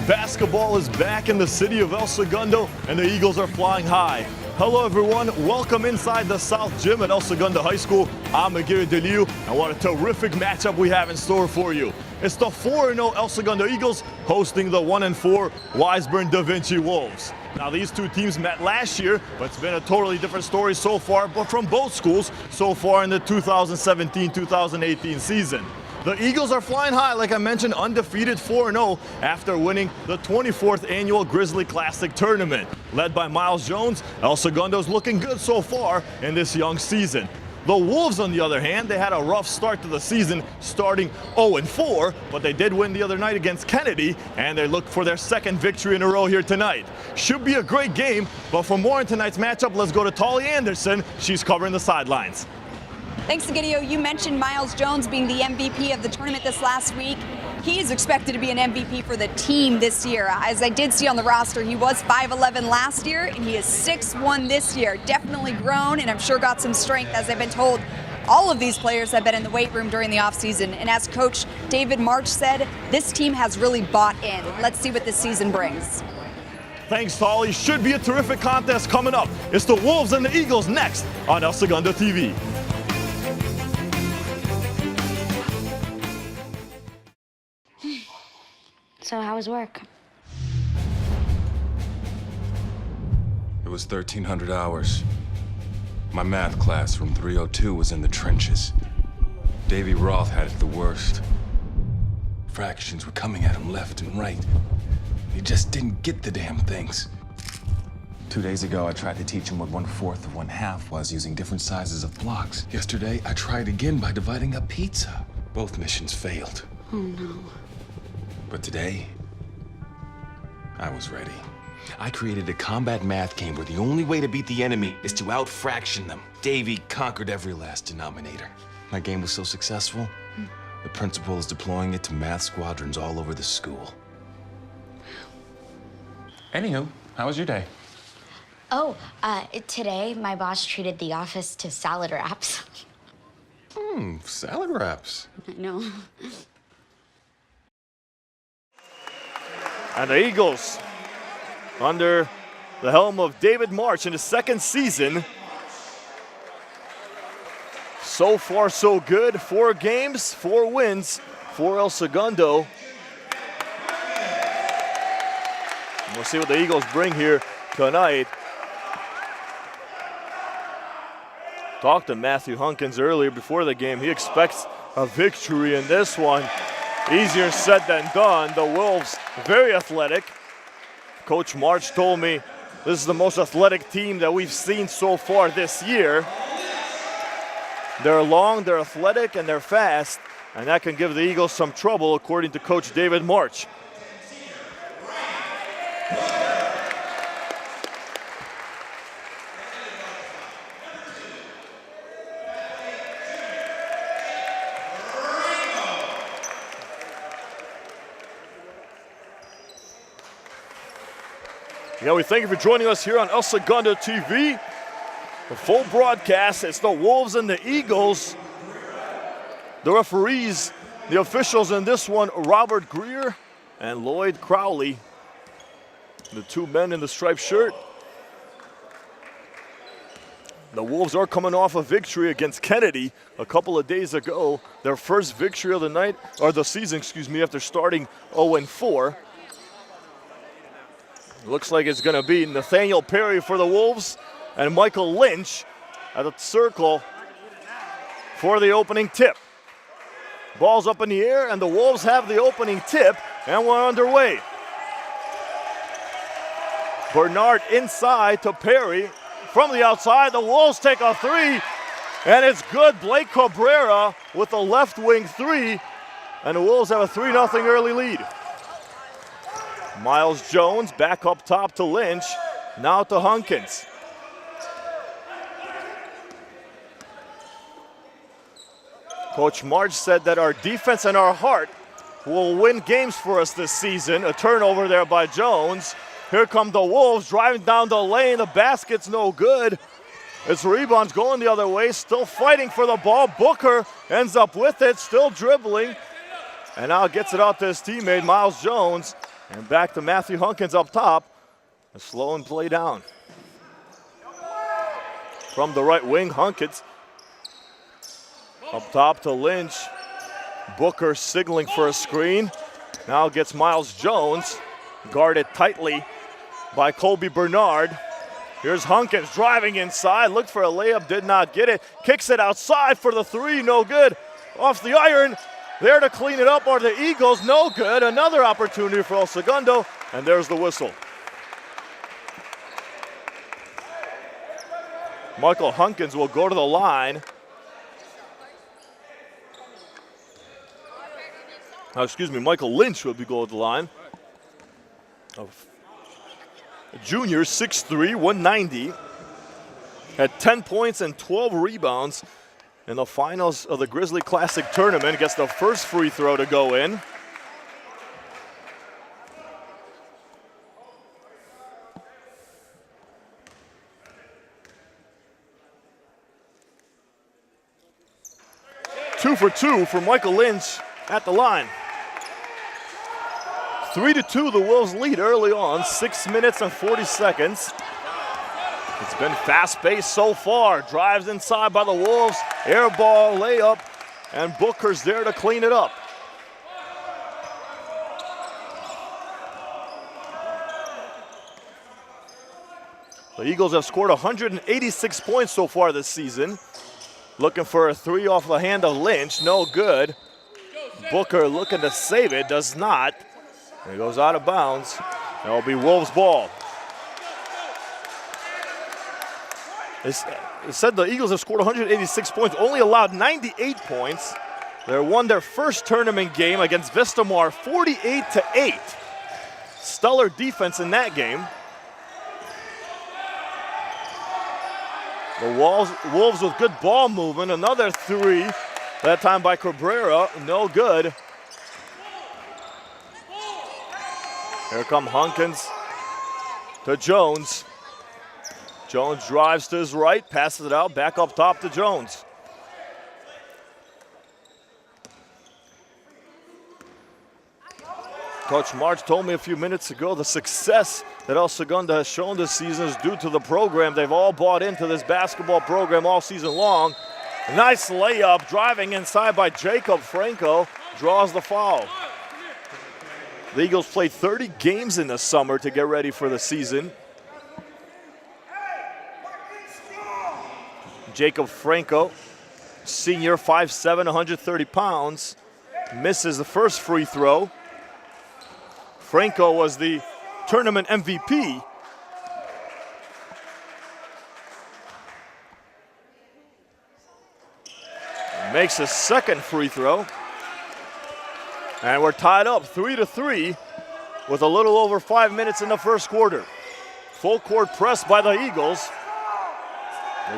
Basketball is back in the city of El Segundo, and the Eagles are flying high. Hello everyone, welcome inside the South Gym at El Segundo High School. I'm Aguirre Deliu, and what a terrific matchup we have in store for you. It's the 4-0 El Segundo Eagles hosting the 1-4 Wiseburn-Da Vinci Wolves. Now these two teams met last year, but it's been a totally different story so far, but from both schools so far in the 2017-2018 season. The Eagles are flying high, like I mentioned, undefeated 4-0 after winning the 24th annual Grizzly Classic tournament. Led by Miles Jones, El Segundo's looking good so far in this young season. The Wolves, on the other hand, they had a rough start to the season, starting 0-4, but they did win the other night against Kennedy, and they look for their second victory in a row here tonight. Should be a great game, but for more on tonight's matchup, let's go to Tolly Anderson. She's covering the sidelines. Thanks, Gideon. You mentioned Miles Jones being the MVP of the tournament this last week. He is expected to be an MVP for the team this year. As I did see on the roster, he was 5'11" last year, and he is 6'1" this year. Definitely grown, and I'm sure got some strength, as I've been told. All of these players have been in the weight room during the offseason, and as Coach David March said, this team has really bought in. Let's see what this season brings. Thanks, Tolly. Should be a terrific contest coming up. It's the Wolves and the Eagles next on El Segundo TV. So how was work? It was 1,300 hours. My math class from 302 was in the trenches. Davy Roth had it the worst. Fractions were coming at him left and right. He just didn't get the damn things. 2 days ago, I tried to teach him what 1/4 of 1/2 was using different sizes of blocks. Yesterday, I tried again by dividing up pizza. Both missions failed. Oh no. But today, I was ready. I created a combat math game where the only way to beat the enemy is to out-fraction them. Davy conquered every last denominator. My game was so successful, the principal is deploying it to math squadrons all over the school. Anywho, how was your day? Oh, today my boss treated the office to salad wraps. Salad wraps. I know. And the Eagles, under the helm of David March in his second season. So far, so good. 4 games, 4 wins for El Segundo. We'll see what the Eagles bring here tonight. Talked to Matthew Hunkins earlier before the game. He expects a victory in this one. Easier said than done. The Wolves, very athletic. Coach March told me this is the most athletic team that we've seen so far this year. They're long, they're athletic, and they're fast, and that can give the Eagles some trouble, according to Coach David March. Yeah, we thank you for joining us here on El Segundo TV. The full broadcast, it's the Wolves and the Eagles. The referees, the officials in this one, Robert Greer and Lloyd Crowley. The 2 men in the striped shirt. The Wolves are coming off a victory against Kennedy a couple of days ago. Their first victory of the night, or the season, excuse me, after starting 0-4. Looks like it's going to be Nathaniel Perry for the Wolves and Michael Lynch at the circle for the opening tip. Ball's up in the air, and the Wolves have the opening tip, and we're underway. Bernard inside to Perry. From the outside, the Wolves take a 3, and it's good. Blake Cabrera with a left wing 3, and the Wolves have a 3-0 early lead. Miles Jones back up top to Lynch, now to Hunkins. Coach March said that our defense and our heart will win games for us this season. A turnover there by Jones. Here come the Wolves driving down the lane. The basket's no good. It's rebounds going the other way, still fighting for the ball. Booker ends up with it, still dribbling. And now gets it out to his teammate, Miles Jones. And back to Matthew Hunkins up top. A slow and play down. From the right wing, Hunkins. Up top to Lynch. Booker signaling for a screen. Now gets Miles Jones. Guarded tightly by Colby Bernard. Here's Hunkins driving inside. Looked for a layup, did not get it. Kicks it outside for the three, no good. Off the iron. There to clean it up are the Eagles, no good. Another opportunity for El Segundo, and there's the whistle. Michael Hunkins will go to the line. Michael Lynch will be going to the line. A junior, 6'3", 190. Had 10 points and 12 rebounds in the finals of the Grizzly Classic Tournament. Gets the first free throw to go in. Two for two for Michael Lynch at the line. 3-2, the Wolves lead early on, 6 minutes and 40 seconds. It's been fast-paced so far. Drives inside by the Wolves, air ball, layup, and Booker's there to clean it up. The Eagles have scored 186 points so far this season. Looking for a three off the hand of Lynch, no good. Booker looking to save it, does not. It goes out of bounds. It'll be Wolves ball. It said the Eagles have scored 186 points, only allowed 98 points. They won their first tournament game against Vistamar 48-8. Stellar defense in that game. The Wolves with good ball movement. Another three, that time by Cabrera, no good. Here come Hunkins to Jones. Jones drives to his right, passes it out, back up top to Jones. Coach March told me a few minutes ago the success that El Segundo has shown this season is due to the program. They've all bought into this basketball program all season long. Nice layup, driving inside by Jacob Franco, draws the foul. The Eagles played 30 games in the summer to get ready for the season. Jacob Franco, senior, 5'7", 130 pounds, misses the first free throw. Franco was the tournament MVP. Makes his second free throw. And we're tied up 3-3 with a little over 5 minutes in the first quarter. Full court press by the Eagles.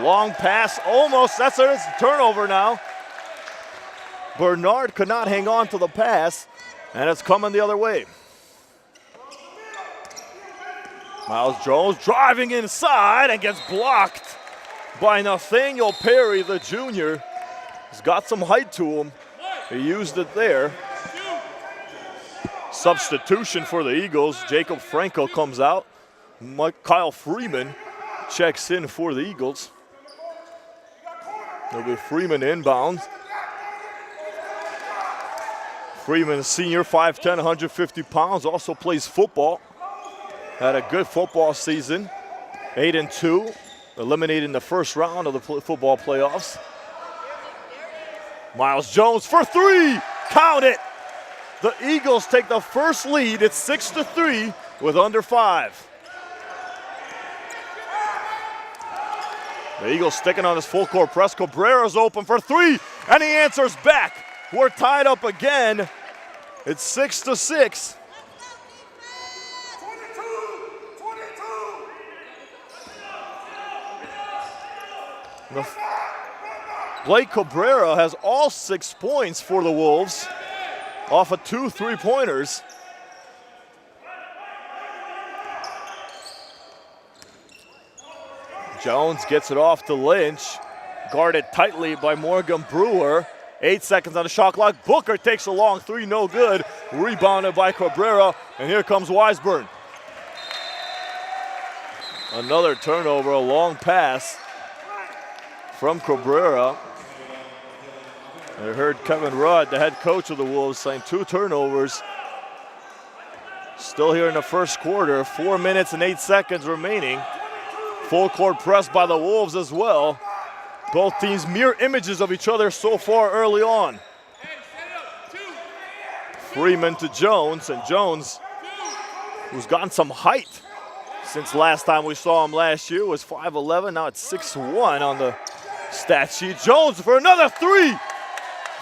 Long pass, almost, that's a turnover now. Bernard could not hang on to the pass, and it's coming the other way. Miles Jones driving inside and gets blocked by Nathaniel Perry, the junior. He's got some height to him. He used it there. Substitution for the Eagles. Jacob Franco comes out. Kyle Freeman checks in for the Eagles. There'll be Freeman inbound. Freeman, senior, 5'10", 150 pounds, also plays football. Had a good football season. 8-2, eliminated in the first round of the football playoffs. Miles Jones for three, count it. The Eagles take the first lead. It's 6-3 with under 5. The Eagles sticking on his full court press. Cabrera's open for three, and he answers back. We're tied up again. It's 6-6. Blake Cabrera has all 6 points for the Wolves off of 2 3-pointers. Jones gets it off to Lynch, guarded tightly by Morgan Brewer. 8 seconds on the shot clock. Booker takes a long three, no good. Rebounded by Cabrera, and here comes Wiseburn. Another turnover, a long pass from Cabrera. I heard Kevin Rudd, the head coach of the Wolves, saying 2 turnovers. Still here in the first quarter, 4 minutes and 8 seconds remaining. Full court press by the Wolves as well. Both teams mirror images of each other so far early on. Freeman to Jones, and Jones, who's gotten some height since last time we saw him last year, was 5'11", now it's 6'1" on the stat sheet. Jones for another three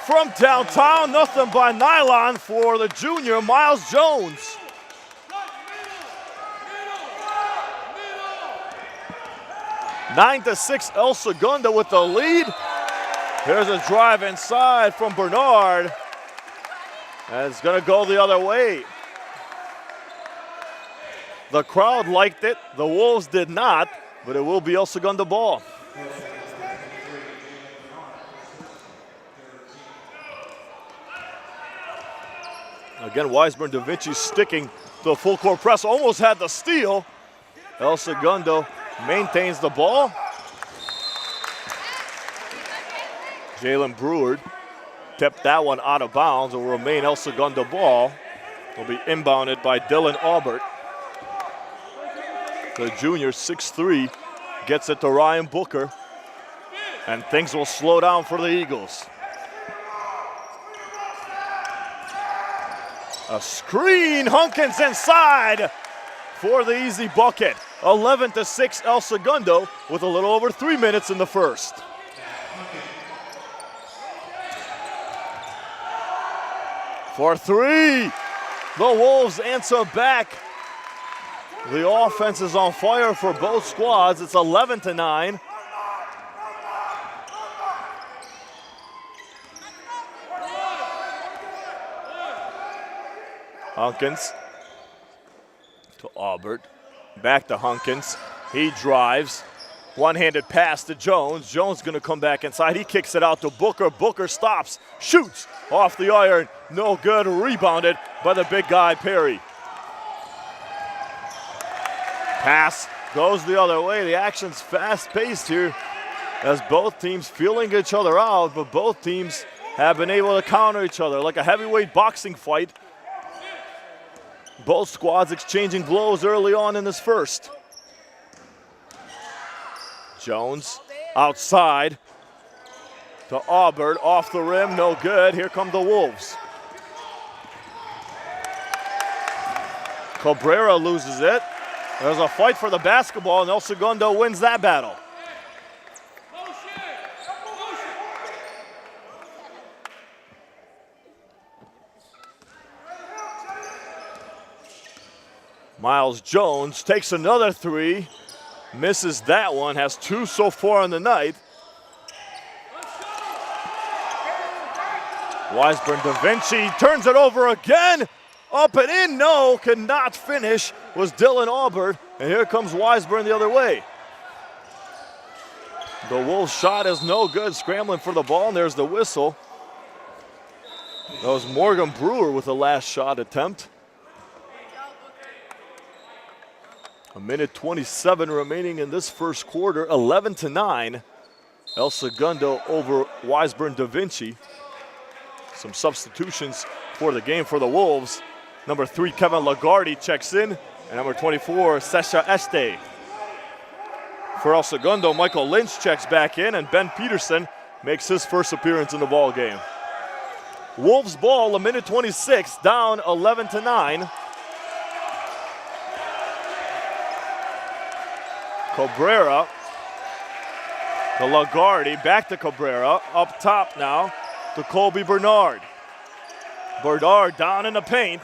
from downtown, nothing by nylon for the junior, Miles Jones. Nine to 6, El Segundo with the lead. Here's a drive inside from Bernard. And it's gonna go the other way. The crowd liked it, the Wolves did not, but it will be El Segundo ball. Again, Wiseburn-Da Vinci sticking to the full court press, almost had the steal. El Segundo maintains the ball. Jalen Brewer tipped that one out of bounds. It will remain El Segundo ball. Will be inbounded by Dylan Aubert. The junior, 6'3", gets it to Ryan Booker. And things will slow down for the Eagles. A screen, Hunkins inside for the easy bucket. 11 to 6, El Segundo with a little over 3 minutes in the first. For three, the Wolves answer back. The offense is on fire for both squads. It's 11 to 9. Hunkins to Aubert, back to Hunkins. He drives, one-handed pass to Jones. Jones gonna come back inside. He kicks it out to Booker. Booker stops, shoots off the iron. No good, rebounded by the big guy, Perry. Pass goes the other way. The action's fast-paced here as both teams feeling each other out, but both teams have been able to counter each other like a heavyweight boxing fight. Both squads exchanging blows early on in this first. Jones outside to Aubert, off the rim, no good. Here come the Wolves. Cabrera loses it. There's a fight for the basketball, and El Segundo wins that battle. Miles Jones takes another three, misses that one, has 2 so far in the night. Wiseburn-Da Vinci turns it over again, up and in, no, cannot finish, was Dylan Aubert, and here comes Wiseburn the other way. The Wolves' shot is no good, scrambling for the ball, and there's the whistle. That was Morgan Brewer with the last shot attempt. A minute 27 remaining in this first quarter, 11 to 9. El Segundo over Wiseburn-Da Vinci. Some substitutions for the game for the Wolves. Number 3, Kevin Lagarde checks in, and number 24, Sesha Este. For El Segundo, Michael Lynch checks back in, and Ben Peterson makes his first appearance in the ball game. Wolves ball, a minute 26, down 11 to 9. Cabrera to Lagarde, back to Cabrera, up top now to Colby Bernard. Bernard down in the paint.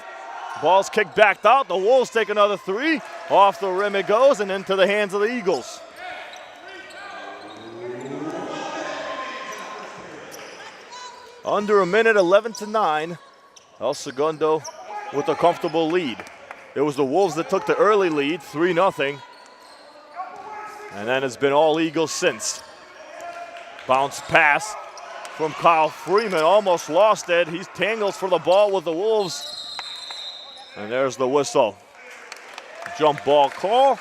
Ball's kicked back out. The Wolves take another three. Off the rim it goes and into the hands of the Eagles. Under a minute, 11 to 9. El Segundo with a comfortable lead. It was the Wolves that took the early lead, 3-0. And then it's been all Eagles since. Bounce pass from Kyle Freeman. Almost lost it. He tangles for the ball with the Wolves. And there's the whistle. Jump ball call.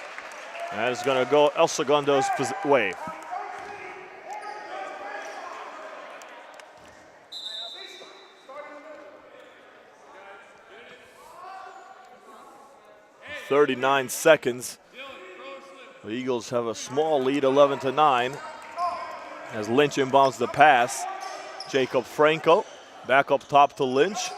And it's going to go El Segundo's way. "39 seconds. The Eagles have a small lead, 11-9. As Lynch inbounds the pass. Jacob Franco back up top to Lynch.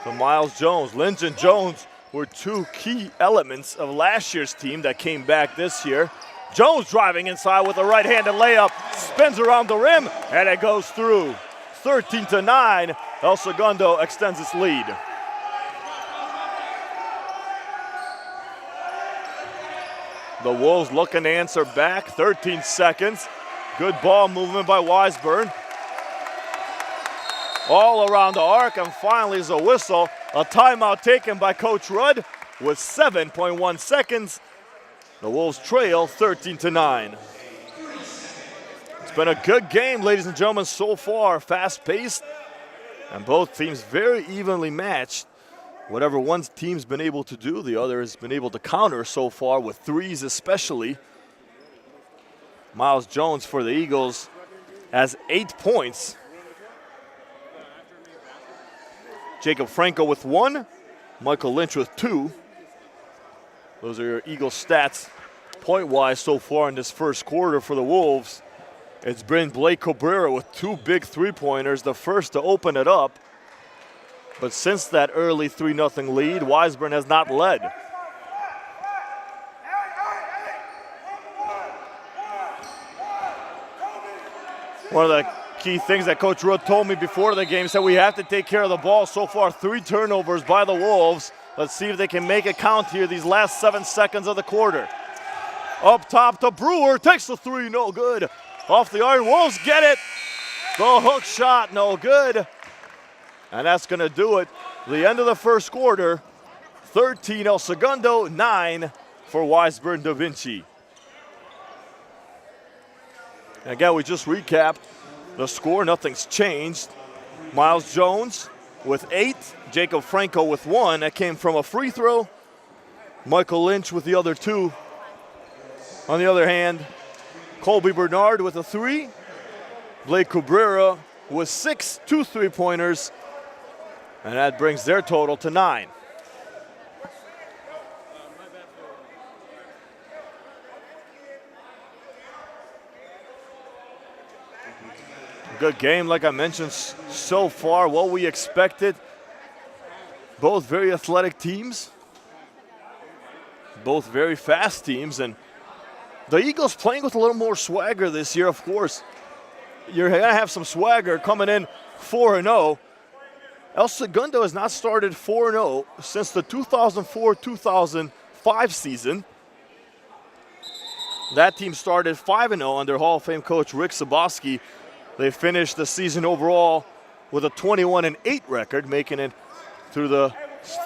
To Miles Jones. Lynch and Jones were two key elements of last year's team that came back this year. Jones driving inside with a right-handed layup. Spins around the rim, and it goes through. 13-9. El Segundo extends its lead. The Wolves looking to answer back. 13 seconds. Good ball movement by Wiseburn. All around the arc, and finally is a whistle. A timeout taken by Coach Rudd with 7.1 seconds. The Wolves trail 13-9. It's been a good game, ladies and gentlemen, so far. Fast-paced, and both teams very evenly matched. Whatever one team's been able to do, the other has been able to counter so far, with threes especially. Miles Jones for the Eagles has 8 points. Jacob Franco with 1. Michael Lynch with 2. Those are your Eagles stats point-wise so far in this first quarter for the Wolves. It's been Blake Cabrera with 2 big three-pointers, the first to open it up. But since that early 3-0 lead, Wiseburn has not led. One of the key things that Coach Rudd told me before the game, said we have to take care of the ball. So far, 3 turnovers by the Wolves. Let's see if they can make it count here these last 7 seconds of the quarter. Up top to Brewer, takes the 3, no good. Off the iron, Wolves get it. The hook shot, no good. And that's going to do it. The end of the first quarter, 13 El Segundo, 9 for Wiseburn-Da Vinci. And again, we just recapped the score. Nothing's changed. Miles Jones with 8. Jacob Franco with 1. That came from a free throw. Michael Lynch with the other 2. On the other hand, Colby Bernard with a 3. Blake Cabrera with 6, 2 3-pointers. And that brings their total to 9. Good game, like I mentioned, so far, what we expected. Both very athletic teams. Both very fast teams. And the Eagles playing with a little more swagger this year, of course. You're going to have some swagger coming in 4-0. El Segundo has not started 4-0 since the 2004-2005 season. That team started 5-0 under Hall of Fame coach Rick Saboski. They finished the season overall with a 21-8 record, making it through the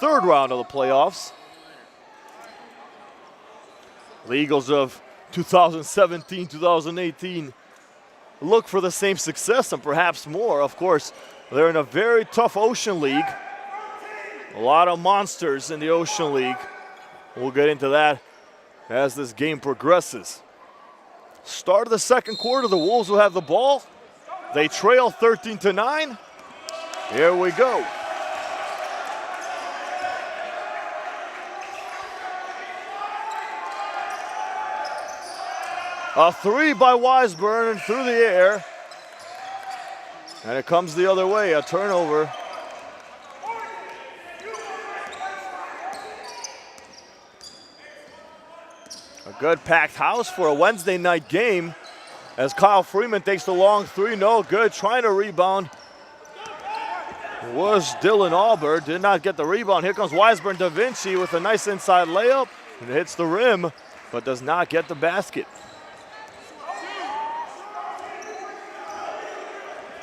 3rd round of the playoffs. The Eagles of 2017-2018 look for the same success and perhaps more. Of course, they're in a very tough Ocean League. A lot of monsters in the Ocean League. We'll get into that as this game progresses. Start of the second quarter, the Wolves will have the ball. They trail 13-9. Here we go. A 3 by Wiseburn through the air. And it comes the other way, a turnover. A good packed house for a Wednesday night game as Kyle Freeman takes the long 3, no good. Trying to rebound was Dylan Albert, did not get the rebound. Here comes Wiseburn-Da Vinci with a nice inside layup. It hits the rim, but does not get the basket.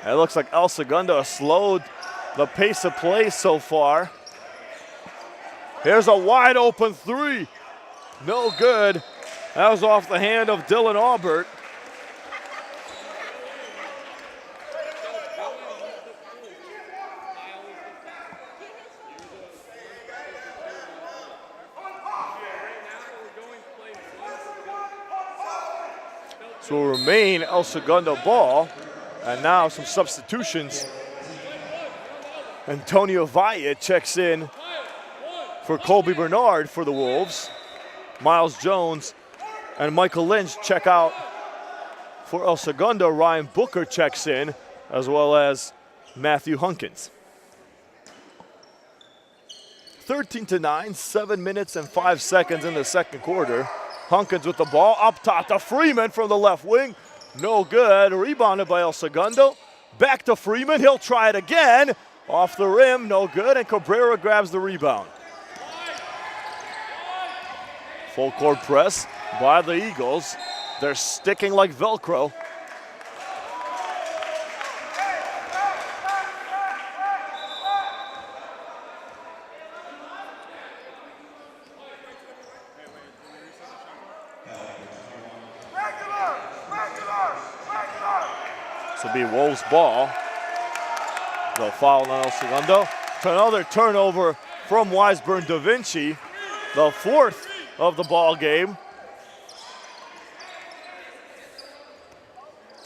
It looks like El Segundo has slowed the pace of play so far. Here's a wide open 3. No good. That was off the hand of Dylan Albert. So will remain El Segundo ball. And now some substitutions. Antonio Valle checks in for Colby Bernard for the Wolves. Miles Jones and Michael Lynch check out for El Segundo. Ryan Booker checks in, as well as Matthew Hunkins. 13-9, 7 minutes and 5 seconds in the second quarter. Hunkins with the ball up top to Freeman from the left wing. No good. Rebounded by El Segundo. Back to Freeman. He'll try it again. Off the rim. No good. And Cabrera grabs the rebound. Full court press by the Eagles. They're sticking like Velcro. This will be Wolves' ball. They'll foul on El Segundo. Another turnover from Wiseburn-Da Vinci, the fourth of the ball game.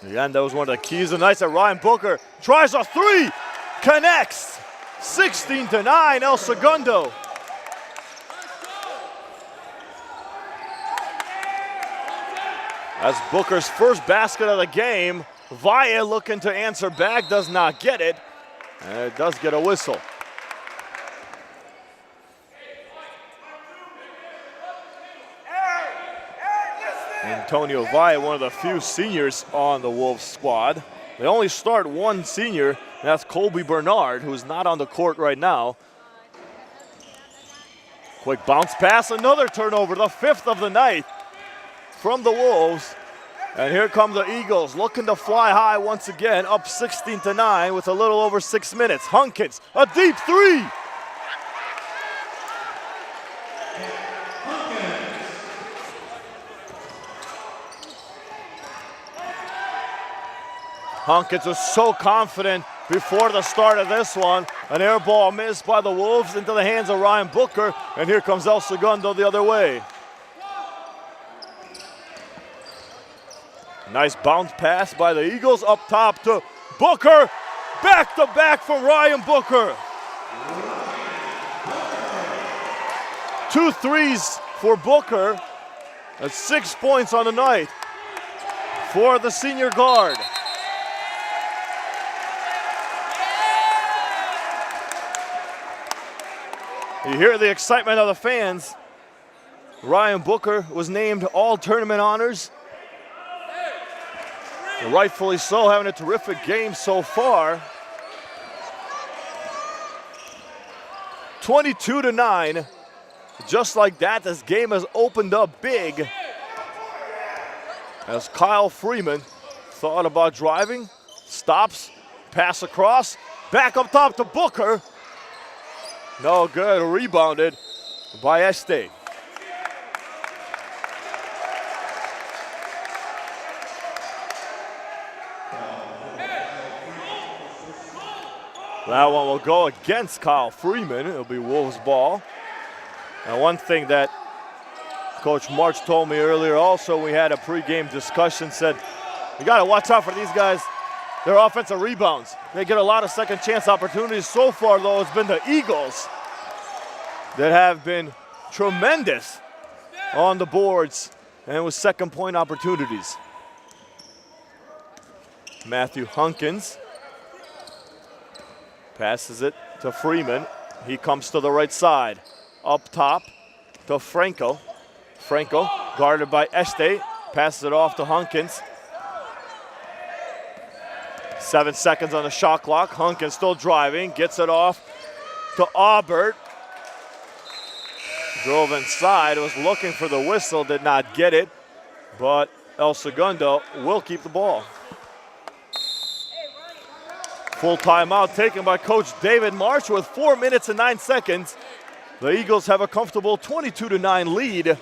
Again, that was one of the keys of the night. Ryan Booker tries a three, connects. 16-9, El Segundo. That's Booker's first basket of the game. Valle looking to answer back, does not get it. And it does get a whistle. Antonio Valle, one of the few seniors on the Wolves squad. They only start one senior, and that's Colby Bernard, who's not on the court right now. Quick bounce pass, another turnover, the fifth of the night from the Wolves. And here come the Eagles, looking to fly high once again, up 16-9 with a little over 6 minutes. Hunkins, a deep three. Hunkins was so confident before the start of this one. An air ball missed by the Wolves into the hands of Ryan Booker. And here comes El Segundo the other way. Nice bounce pass by the Eagles up top to Booker. Back to back from Ryan Booker. 2 threes for Booker. That's 6 points on the night for the senior guard. You hear the excitement of the fans. Ryan Booker was named all tournament honors. And rightfully so, having a terrific game so far. 22-9. Just like that, this game has opened up big. As Kyle Freeman thought about driving, stops, pass across, back up top to Booker. No good, rebounded by Este. That one will go against Kyle Freeman. It'll be Wolves' ball. And one thing that Coach March told me earlier also, we had a pregame discussion, said, you got to watch out for these guys, their offensive rebounds. They get a lot of second chance opportunities. So far, though, it's been the Eagles that have been tremendous on the boards and with second point opportunities. Matthew Hunkins passes it to Freeman. He comes to the right side. Up top to Franco. Franco guarded by Este. Passes it off to Hunkins. 7 seconds on the shot clock. Hunkins still driving. Gets it off to Aubert. Drove inside. Was looking for the whistle. Did not get it. But El Segundo will keep the ball. Full timeout taken by Coach David Marsh with 4 minutes and 9 seconds. The Eagles have a comfortable 22-9 lead.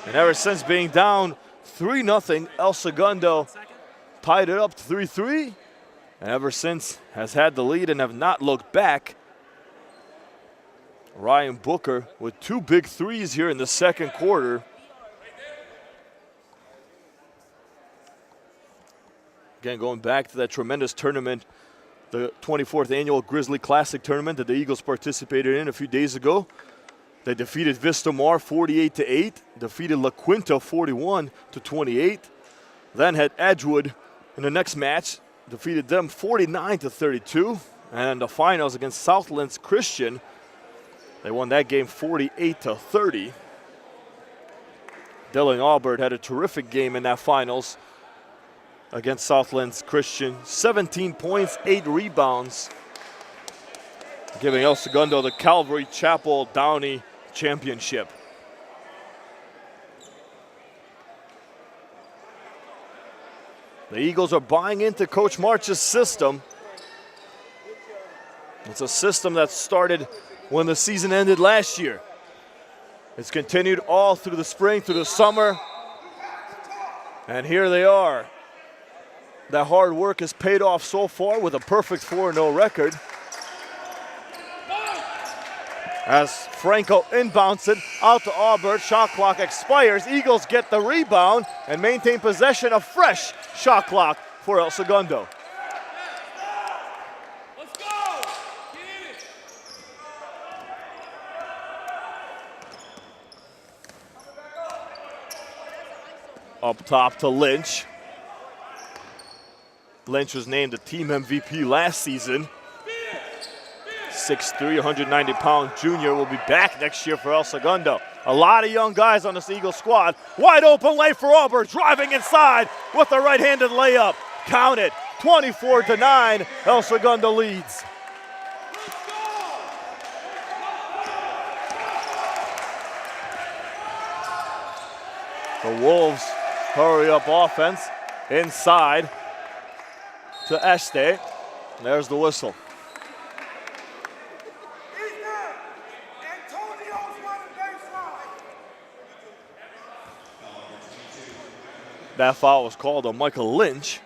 And ever since being down 3-0, El Segundo tied it up 3-3. And ever since has had the lead and have not looked back. Ryan Booker with 2 big threes here in the second quarter. Again, going back to that tremendous tournament, the 24th annual Grizzly Classic tournament that the Eagles participated in a few days ago. They defeated Vista Mar 48-8, defeated La Quinta 41-28. Then had Edgewood in the next match, defeated them 49-32. And the finals against Southlands Christian, they won that game 48-30. Dylan Aubert had a terrific game in that finals against Southlands Christian. 17 points, 8 rebounds, giving El Segundo the Calvary Chapel Downey Championship. The Eagles are buying into Coach March's system. It's a system that started when the season ended last year. It's continued all through the spring, through the summer. And here they are. That hard work has paid off so far with a perfect 4-0 record. As Franco inbounds it out to Aubert, shot clock expires. Eagles get the rebound and maintain possession. A fresh shot clock for El Segundo. Up top to Lynch. Lynch was named the team MVP last season. 6'3", 190-pound junior will be back next year for El Segundo. A lot of young guys on this Eagle squad. Wide open lane for Aubert, driving inside with a right-handed layup. Count it, 24-9, El Segundo leads. The Wolves hurry up offense inside to Este. There's the whistle. That foul was called on Michael Lynch.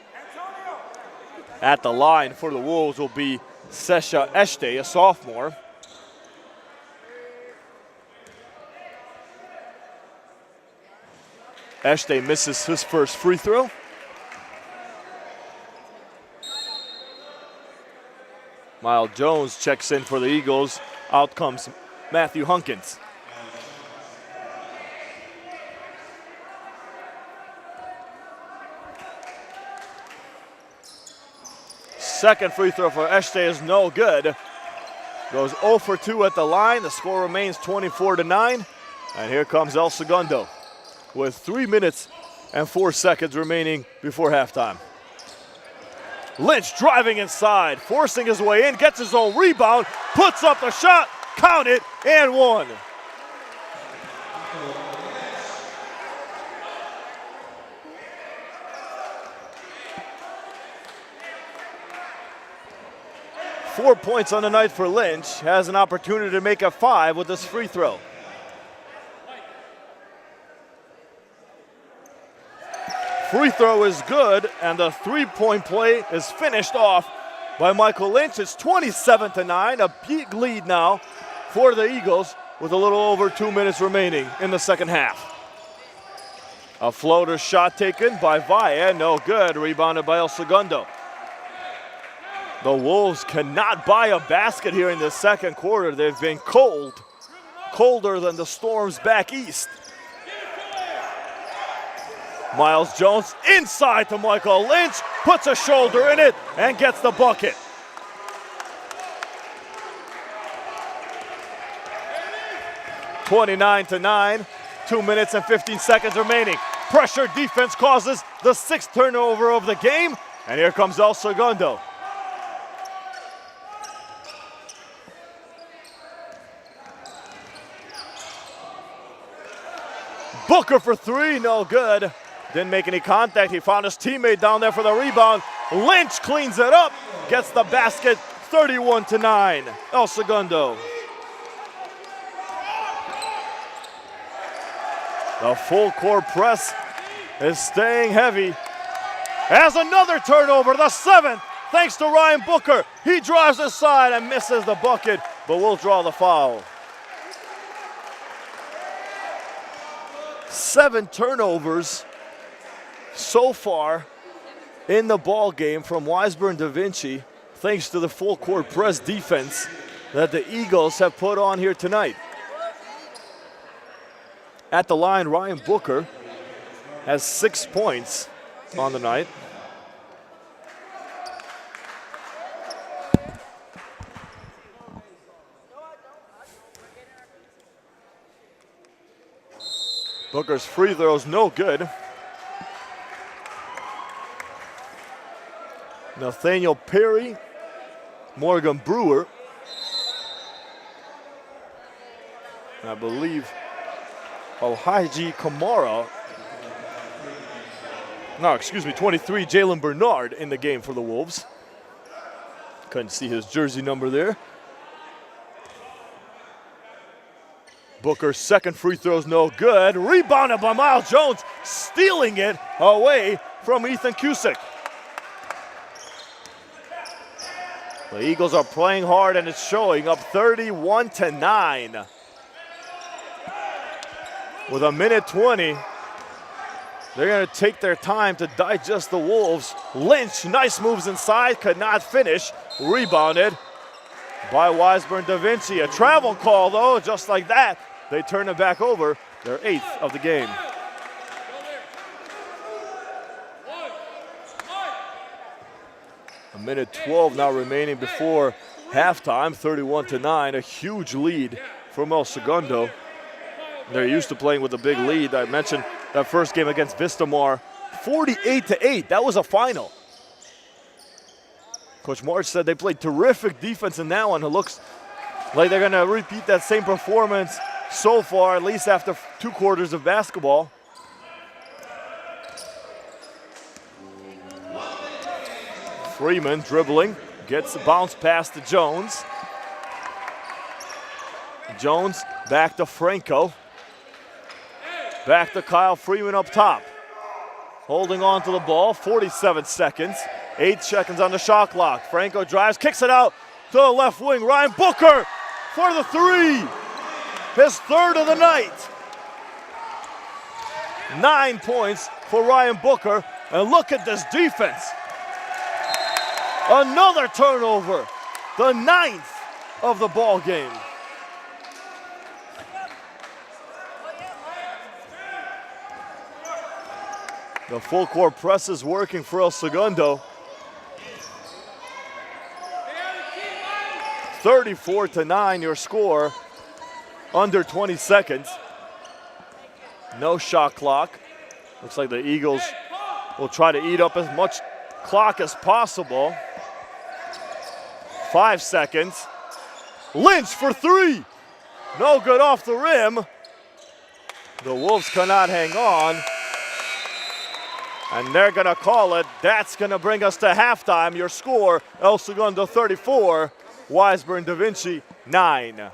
At the line for the Wolves will be Sesha Este, a sophomore. Este misses his first free throw. Miles Jones checks in for the Eagles. Out comes Matthew Hunkins. Second free throw for Este is no good. Goes 0 for 2 at the line. The score remains 24-9. And here comes El Segundo with 3 minutes and 4 seconds remaining before halftime. Lynch driving inside, forcing his way in, gets his own rebound, puts up the shot, count it, and one. Four points on the night for Lynch. Has an opportunity to make it 5 with this free throw. Free throw is good, and the three-point play is finished off by Michael Lynch. It's 27-9, a big lead now for the Eagles with a little over 2 minutes remaining in the second half. A floater shot taken by Valle, no good, rebounded by El Segundo. The Wolves cannot buy a basket here in the second quarter. They've been cold, colder than the storms back east. Miles Jones inside to Michael Lynch, puts a shoulder in it and gets the bucket. (29-9), 2 minutes and 15 seconds remaining. Pressure defense causes the 6th turnover of the game, and here comes El Segundo. Booker for 3, no good. Didn't make any contact. He found his teammate down there for the rebound. Lynch cleans it up, gets the basket, 31-9. El Segundo. The full court press is staying heavy. Has another turnover, the 7th, thanks to Ryan Booker. He drives aside and misses the bucket, but will draw the foul. 7 turnovers so far in the ball game from Wiseburn-Da Vinci, thanks to the full court press defense that the Eagles have put on here tonight. At the line, Ryan Booker has 6 points on the night. Booker's free throw's no good. Nathaniel Perry, Morgan Brewer, I believe Ohaji Kamara. No, excuse me, 23, Jalen Bernard in the game for the Wolves. Couldn't see his jersey number there. Booker's second free throw's no good. Rebounded by Miles Jones, stealing it away from Ethan Cusick. The Eagles are playing hard and it's showing, up 31-9. With a minute 20, they're gonna take their time to digest the Wolves. Lynch, nice moves inside, could not finish. Rebounded by Wiseburn-Da Vinci. A travel call though, just like that. They turn it back over, their 8th of the game. A minute 12 now remaining before halftime, 31-9, a huge lead from El Segundo. They're used to playing with a big lead. I mentioned that first game against Vistamar, 48-8, that was a final. Coach March said they played terrific defense in that one. It looks like they're gonna repeat that same performance so far, at least after 2 quarters of basketball. Freeman dribbling, gets the bounce pass to Jones. Jones back to Franco. Back to Kyle Freeman up top. Holding on to the ball, 47 seconds. 8 seconds on the shot clock. Franco drives, kicks it out to the left wing. Ryan Booker for the 3. His 3rd of the night. 9 points for Ryan Booker. And look at this defense. Another turnover, the 9th of the ball game. The full court press is working for El Segundo. 34-9 your score, under 20 seconds. No shot clock. Looks like the Eagles will try to eat up as much clock as possible. 5 seconds. Lynch for 3. No good off the rim. The Wolves cannot hang on. And they're gonna call it. That's gonna bring us to halftime. Your score, El Segundo 34, Wiseburn-Da Vinci 9.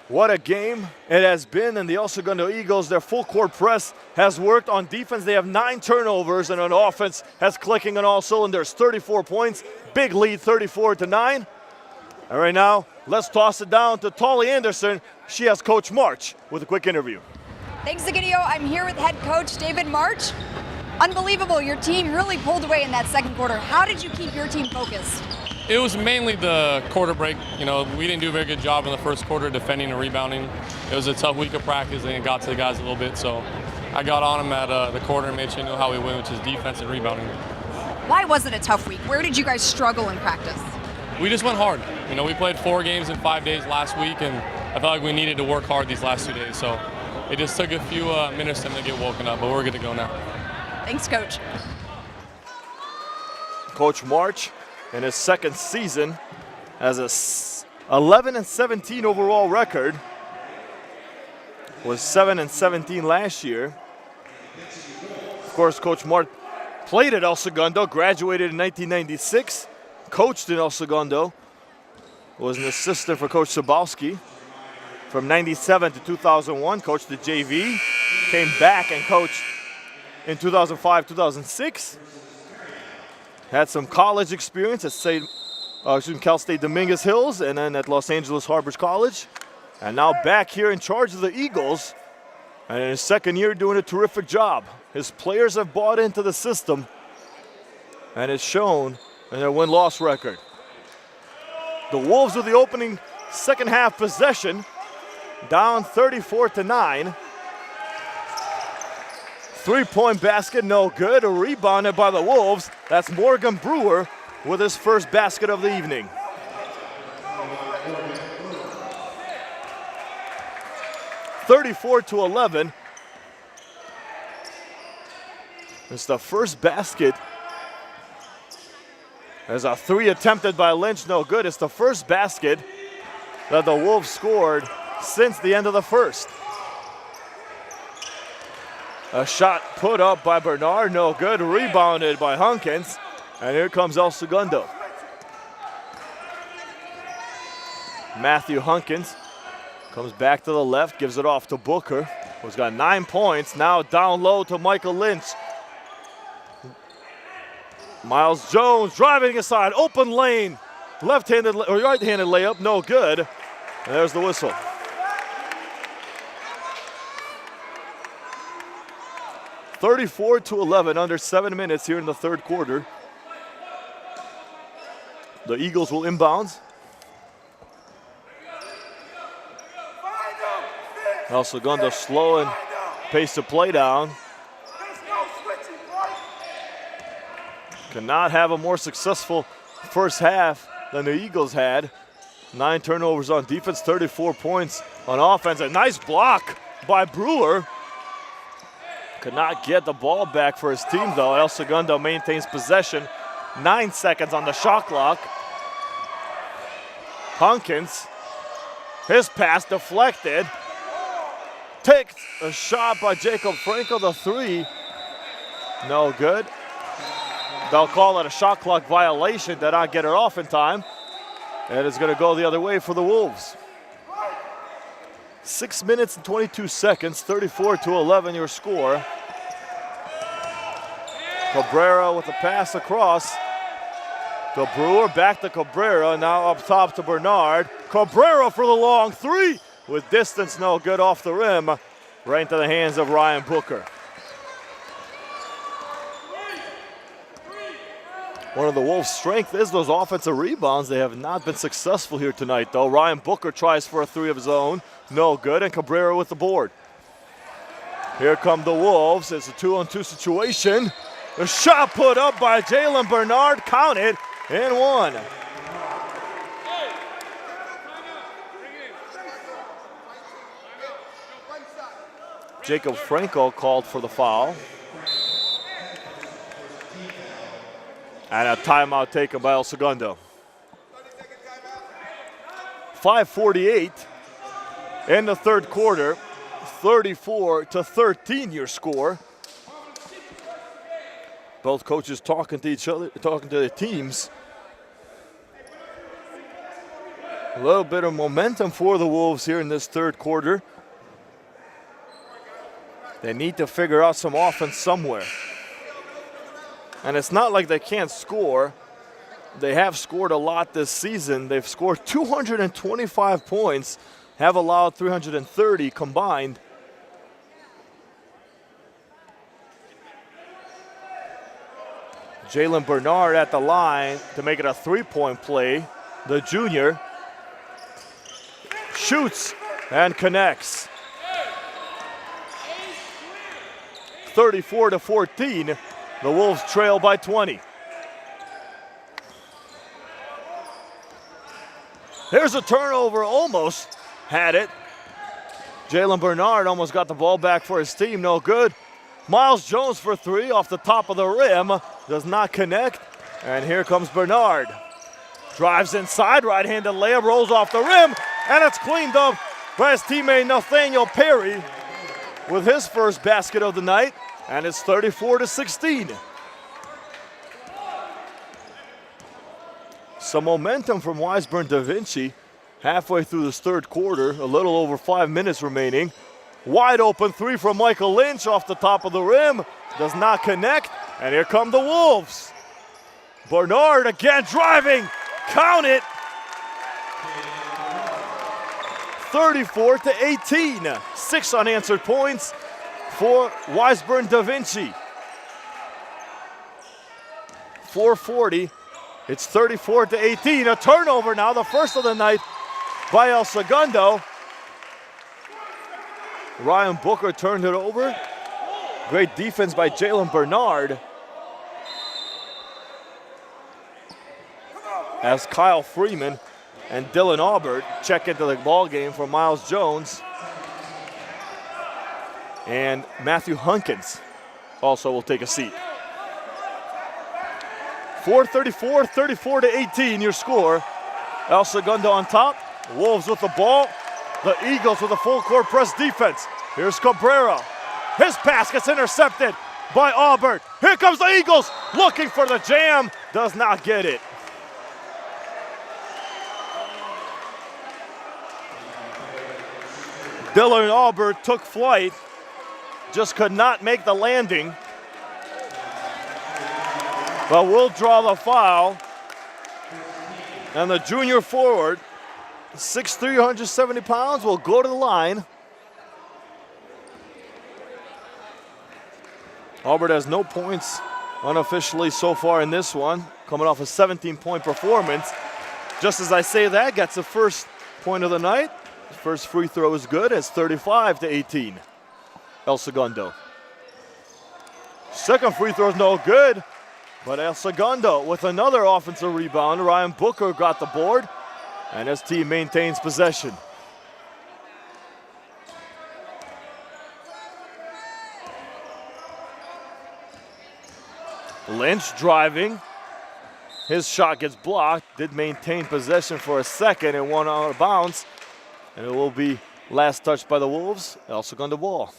What a game it has been, and the El Segundo Eagles, their full court press has worked. On defense, they have 9 turnovers, and on offense has clicking on all cylinders. 34 points, big lead, 34-9. And right now, let's toss it down to Tolly Anderson. She has Coach March with a quick interview. Thanks, Segundo. I'm here with head coach David March. Unbelievable, your team really pulled away in that second quarter. How did you keep your team focused? It was mainly the quarter break. You know, we didn't do a very good job in the first quarter defending and rebounding. It was a tough week of practice, and it got to the guys a little bit. So I got on them at the quarter and made sure they knew how we win, which is defense and rebounding. Why was it a tough week? Where did you guys struggle in practice? We just went hard. You know, we played 4 games in 5 days last week, and I felt like we needed to work hard these last 2 days. So it just took a few minutes for them to get woken up, but we're good to go now. Thanks, Coach. Coach March, in his second season, has a 11-17 overall record. Was 7-17 last year. Of course, Coach March played at El Segundo, graduated in 1996, coached in El Segundo, was an assistant for Coach Sabowski. From 97 to 2001, coached the JV, came back and coached in 2005, 2006. Had some college experience at Cal State Dominguez Hills and then at Los Angeles Harbors College. And now back here in charge of the Eagles. And in his second year doing a terrific job. His players have bought into the system, and it's shown in their win-loss record. The Wolves with the opening second half possession, down 34-9. Three-point basket, no good. Rebounded by the Wolves. That's Morgan Brewer with his first basket of the evening. (34-11). It's the first basket. There's a three attempted by Lynch, no good. It's the first basket that the Wolves scored since the end of the first. A shot put up by Bernard, no good. Rebounded by Hunkins. And here comes El Segundo. Matthew Hunkins comes back to the left, gives it off to Booker, who's got 9 points. Now down low to Michael Lynch. Miles Jones driving aside, open lane. Left-handed or right-handed layup, no good. And there's the whistle. (34-11), under 7 minutes here in the third quarter. The Eagles will inbounds. El Segundo slowing pace of play down. Cannot have a more successful first half than the Eagles had. 9 turnovers on defense, 34 points on offense. A nice block by Brewer. Could not get the ball back for his team, though. El Segundo maintains possession. 9 seconds on the shot clock. Hunkins, his pass deflected. Takes a shot by Jacob Franco, the three. No good. They'll call it a shot clock violation, did not get it off in time. And it's going to go the other way for the Wolves. 6 minutes and 22 seconds, 34-11 your score. Cabrera with the pass across to Brewer, back to Cabrera, now up top to Bernard. Cabrera for the long three with distance no good off the rim, right into the hands of Ryan Booker. One of the Wolves' strength is those offensive rebounds. They have not been successful here tonight, though. Ryan Booker tries for a three of his own. No good, and Cabrera with the board. Here come the Wolves. It's a 2-on-2 situation. The shot put up by Jalen Bernard, counted, and one. Jacob Franco called for the foul. And a timeout taken by El Segundo. 5:48 in the third quarter. 34-13 your score. Both coaches talking to each other, talking to their teams. A little bit of momentum for the Wolves here in this third quarter. They need to figure out some offense somewhere. And it's not like they can't score. They have scored a lot this season. They've scored 225 points, have allowed 330 combined. Jalen Bernard at the line to make it a three-point play. The junior shoots and connects. 34-14. The Wolves trail by 20. Here's a turnover, almost had it. Jalen Bernard almost got the ball back for his team, no good. Miles Jones for three off the top of the rim, does not connect. And here comes Bernard. Drives inside, right-handed layup, rolls off the rim, and it's cleaned up by his teammate Nathaniel Perry with his first basket of the night. And it's 34-16. Some momentum from Wiseburn-Da Vinci halfway through this third quarter, a little over 5 minutes remaining. Wide open three from Michael Lynch off the top of the rim, does not connect, and here come the Wolves. Bernard again driving, count it. 34-18, 6 unanswered points. for Wiseburn-Da Vinci. 4:40. It's 34-18. A turnover now, the first of the night by El Segundo. Ryan Booker turned it over. Great defense by Jalen Bernard. As Kyle Freeman and Dylan Aubert check into the ball game for Miles Jones. And Matthew Hunkins also will take a seat. 4:34, 34-18 your score. El Segundo on top. Wolves with the ball. The Eagles with a full court press defense. Here's Cabrera. His pass gets intercepted by Aubert. Here comes the Eagles looking for the jam. Does not get it. Dylan Aubert took flight. Just could not make the landing. But we'll draw the foul. And the junior forward, 6'3", 170 pounds, will go to the line. Aubert has no points unofficially so far in this one, coming off a 17-point performance. Just as I say that, gets the first point of the night. His first free throw is good. It's 35-18. El Segundo. Second free throw is no good. But El Segundo with another offensive rebound. Ryan Booker got the board, and his team maintains possession. Lynch driving. His shot gets blocked. Did maintain possession for a second and one out of bounds. And it will be last touched by the Wolves. El Segundo ball.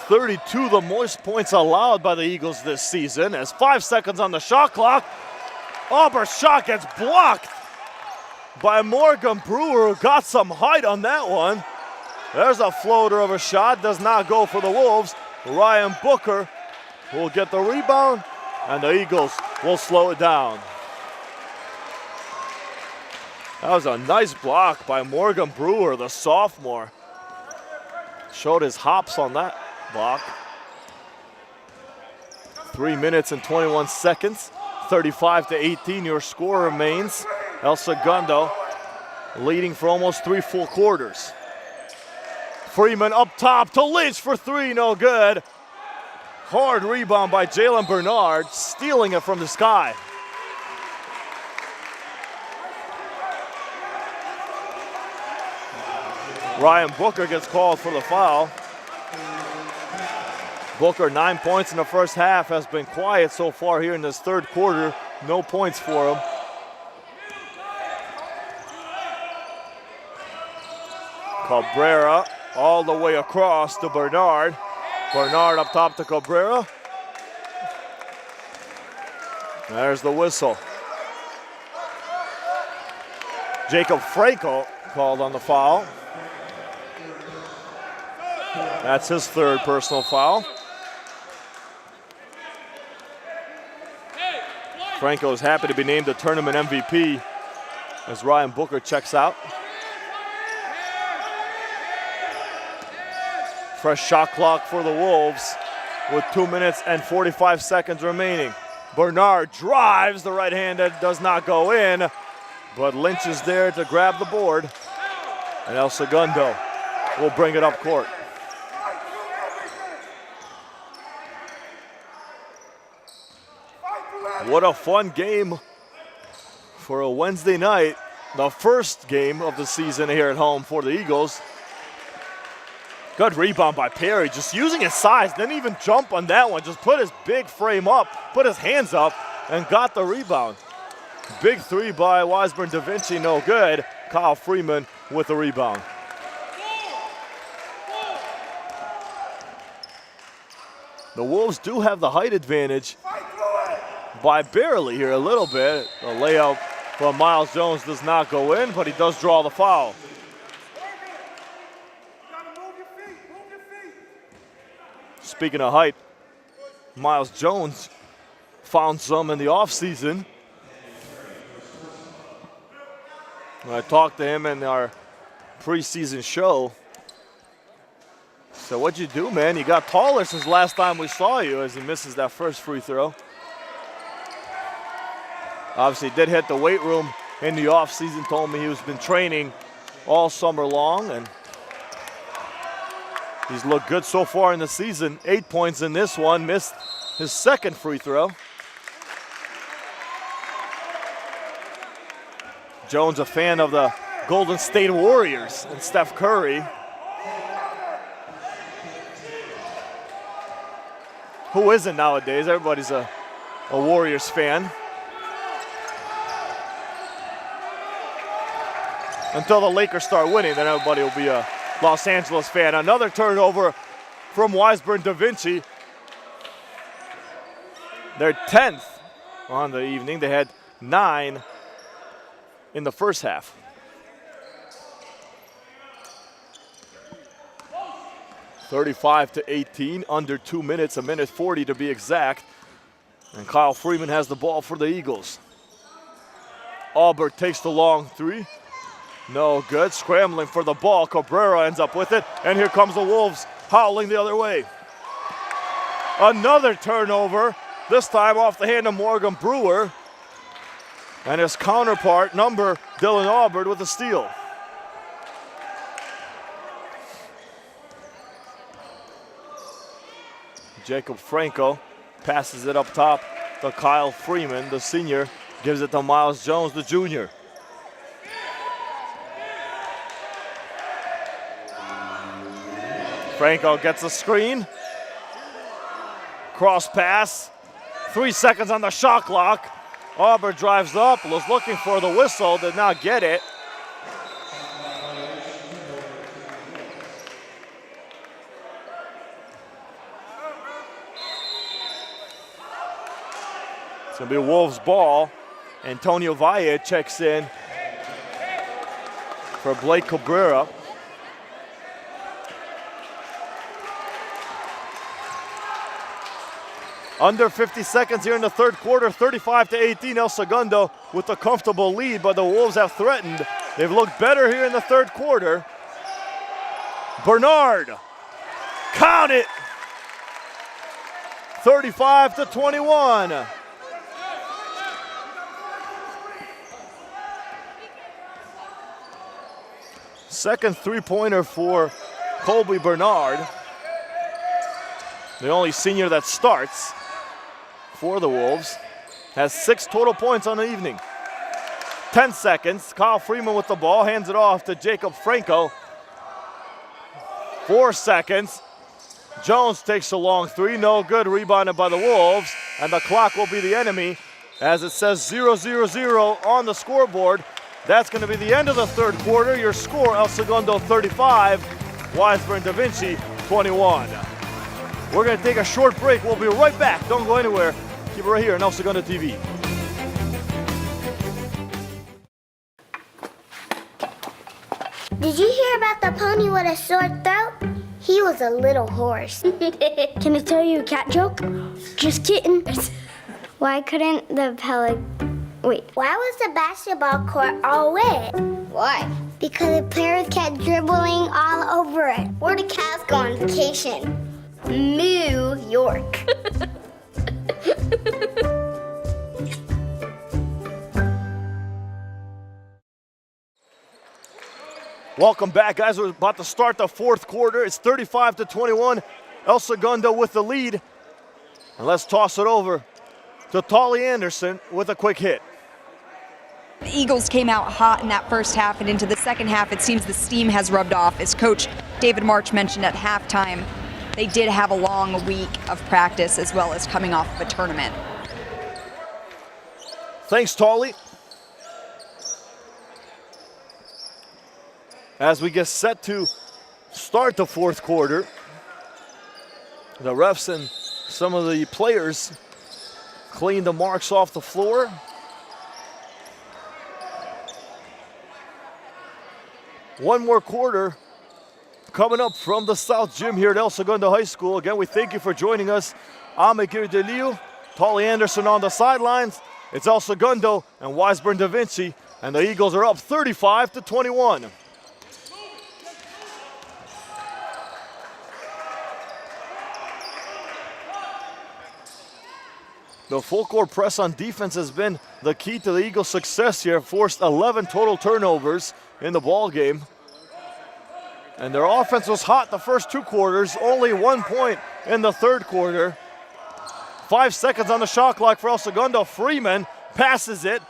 .32 the most points allowed by the Eagles this season, as 5 seconds on the shot clock. Aubert's shot gets blocked by Morgan Brewer, who got some height on that one. There's a floater of a shot, does not go for the Wolves. Ryan Booker will get the rebound, and the Eagles will slow it down. That was a nice block by Morgan Brewer, the sophomore. Showed his hops on that block. 3 minutes and 21 seconds. 35-18, your score remains. El Segundo leading for almost 3 full quarters. Freeman up top to Lynch for three, no good. Hard rebound by Jalen Bernard, stealing it from the sky. Ryan Booker gets called for the foul. Booker, 9 points in the first half, has been quiet so far here in this third quarter. No points for him. Cabrera all the way across to Bernard. Bernard up top to Cabrera. There's the whistle. Jacob Franco called on the foul. That's his third personal foul. Franco is happy to be named the tournament MVP as Ryan Booker checks out. Fresh shot clock for the Wolves with 2 minutes and 45 seconds remaining. Bernard drives, the right-handed does not go in, but Lynch is there to grab the board, and El Segundo will bring it up court. What a fun game for a Wednesday night. The first game of the season here at home for the Eagles. Good rebound by Perry, just using his size, didn't even jump on that one, just put his big frame up, put his hands up, and got the rebound. Big three by Wiseburn-Da Vinci, no good. Kyle Freeman with the rebound. The Wolves do have the height advantage by barely here, a little bit. The layup from Miles Jones does not go in, but he does draw the foul. Speaking of height, Miles Jones found some in the offseason. I talked to him in our preseason show. So what'd you do, man? You got taller since last time we saw you, as he misses that first free throw. Obviously did hit the weight room in the offseason, told me he's been training all summer long, and he's looked good so far in the season. 8 points in this one, missed his second free throw. Jones, a fan of the Golden State Warriors and Steph Curry. Who isn't nowadays? Everybody's a Warriors fan. Until the Lakers start winning, then everybody will be a Los Angeles fan. Another turnover from Wiseburn-Da Vinci. Their 10th on the evening. They had 9 in the first half. (35-18), under 2 minutes, 1:40 to be exact. And Kyle Freeman has the ball for the Eagles. Albert takes the long three. No good, scrambling for the ball. Cabrera ends up with it, and here comes the Wolves howling the other way. Another turnover, this time off the hand of Morgan Brewer. And his counterpart, number Dylan Albert, with a steal. Jacob Franco passes it up top to Kyle Freeman, the senior, gives it to Miles Jones, the junior. Franco gets a screen. Cross pass. 3 seconds on the shot clock. Albert drives up, was looking for the whistle, did not get it. It's going to be a Wolves ball. Antonio Valle checks in for Blake Cabrera. Under 50 seconds here in the third quarter, 35-18, El Segundo with a comfortable lead, but the Wolves have threatened. They've looked better here in the third quarter. Bernard, count it! 35-21. Second three-pointer for Colby Bernard, the only senior that starts for the Wolves. Has 6 total points on the evening. 10 seconds, Kyle Freeman with the ball, hands it off to Jacob Franco. 4 seconds, Jones takes a long three, no good, rebounded by the Wolves, and the clock will be the enemy as it says 0-0-0 on the scoreboard. That's going to be the end of the third quarter. Your score, El Segundo 35, Wiseburn-Da Vinci 21. We're going to take a short break. We'll be right back. Don't go anywhere. Keep it right here on El Segundo TV. Did you hear about the pony with a sore throat? He was a little horse. Can I tell you a cat joke? Just kidding. Why couldn't the Why was the basketball court all wet? Why? Because the players kept dribbling all over it. Where did cats go on vacation? New York. Welcome back, guys. We're about to start the fourth quarter. It's 35-21. El Segundo with the lead. And let's toss it over to Tolly Anderson with a quick hit. The Eagles came out hot in that first half, and into the second half, it seems the steam has rubbed off. As Coach David March mentioned at halftime, they did have a long week of practice as well as coming off of a tournament. Thanks, Tolly. As we get set to start the fourth quarter, the refs and some of the players clean the marks off the floor. One more quarter coming up from the South Gym here at El Segundo High School. Again, we thank you for joining us. I'm Miguel DeLeo, Tolly Anderson on the sidelines. It's El Segundo and Wiseburn-Da Vinci, and the Eagles are up 35-21. The full court press on defense has been the key to the Eagles' success here. Forced 11 total turnovers in the ball game. And their offense was hot the first 2 quarters, only 1 point in the third quarter. 5 seconds on the shot clock for El Segundo. Freeman passes it.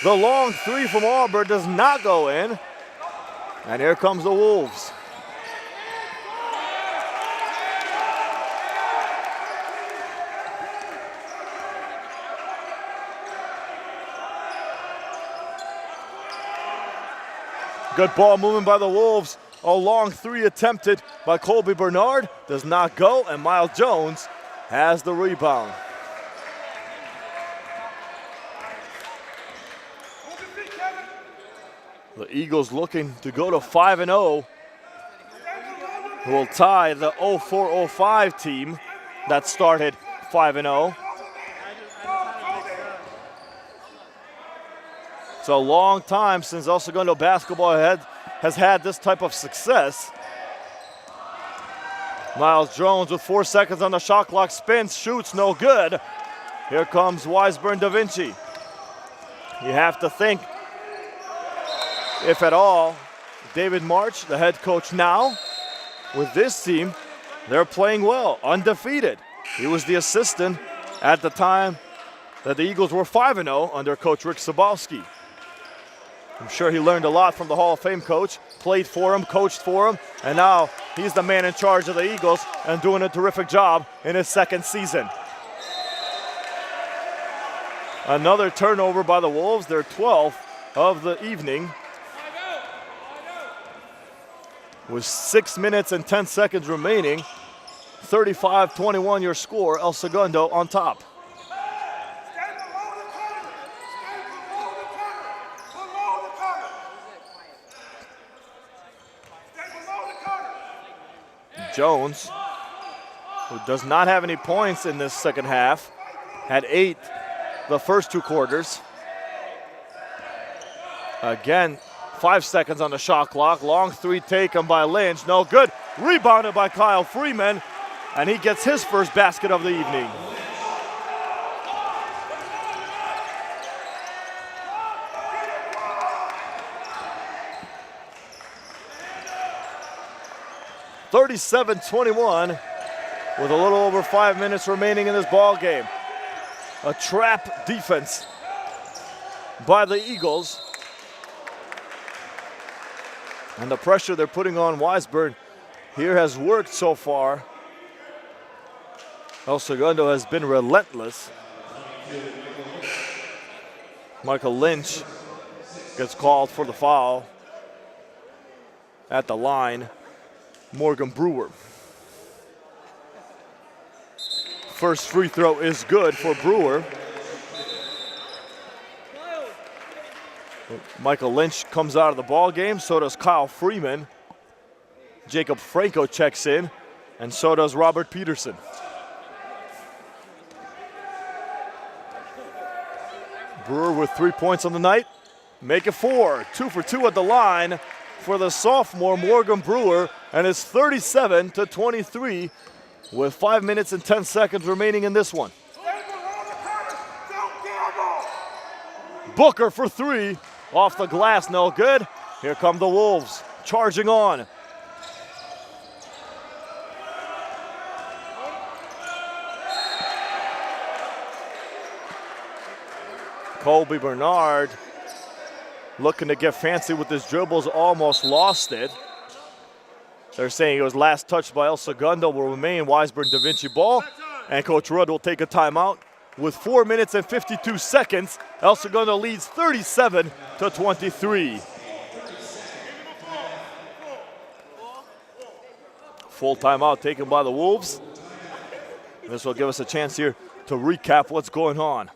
The long 3 from Auburn does not go in. And here comes the Wolves. Good ball movement by the Wolves. A long 3 attempted by Colby Bernard. Does not go, and Miles Jones has the rebound. The Eagles looking to go to 5-0. Who will tie the 04-05 team that started 5-0. It's a long time since El Segundo basketball has had this type of success. Miles Jones with 4 seconds on the shot clock, spins, shoots, no good. Here comes Wiseburn-Da Vinci. You have to think, if at all, David March, the head coach now, with this team, they're playing well, undefeated. He was the assistant at the time that the Eagles were 5-0 under Coach Rick Sabowski. I'm sure he learned a lot from the Hall of Fame coach, played for him, coached for him, and now he's the man in charge of the Eagles and doing a terrific job in his second season. Another turnover by the Wolves, their 12th of the evening. With 6 minutes and 10 seconds remaining, 35-21 your score, El Segundo on top. Jones, who does not have any points in this second half, had 8 the first 2 quarters. Again, 5 seconds on the shot clock. Long 3 taken by Lynch, no good. Rebounded by Kyle Freeman, and he gets his first basket of the evening. (37-21) with a little over 5 minutes remaining in this ball game. A trap defense by the Eagles. And the pressure they're putting on Wiseburn here has worked so far. El Segundo has been relentless. Michael Lynch gets called for the foul at the line. Morgan Brewer. First free throw is good for Brewer. Michael Lynch comes out of the ball game, so does Kyle Freeman. Jacob Franco checks in, and so does Robert Peterson. Brewer with 3 points on the night. Make it 4. 2 for 2 at the line for the sophomore Morgan Brewer, and it's 37-23 with 5 minutes and 10 seconds remaining in this one. Booker for 3, off the glass, no good. Here come the Wolves, charging on. Colby Bernard looking to get fancy with his dribbles, almost lost it. They're saying it was last touched by El Segundo, will remain Wiseburn-Da Vinci ball, and Coach Rudd will take a timeout. With 4 minutes and 52 seconds, El Segundo leads 37-23. Full timeout taken by the Wolves. This will give us a chance here to recap what's going on.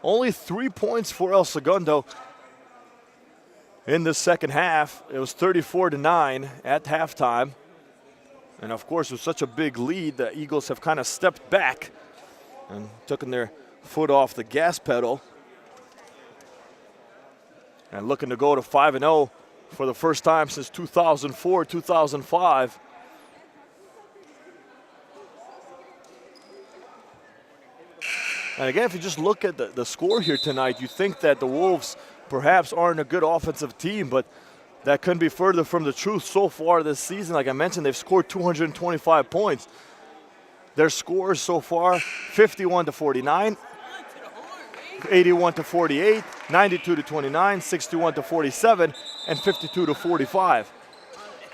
Only 3 points for El Segundo in the second half. It was 34-9 at halftime. And of course, with such a big lead, the Eagles have kind of stepped back and taken their foot off the gas pedal. And looking to go to 5-0 for the first time since 2004, 2005. And again, if you just look at the score here tonight, you think that the Wolves perhaps aren't a good offensive team, but that couldn't be further from the truth so far this season. Like I mentioned, they've scored 225 points. Their scores so far, 51-49, 81-48, 92-29, 61-47, and 52-45.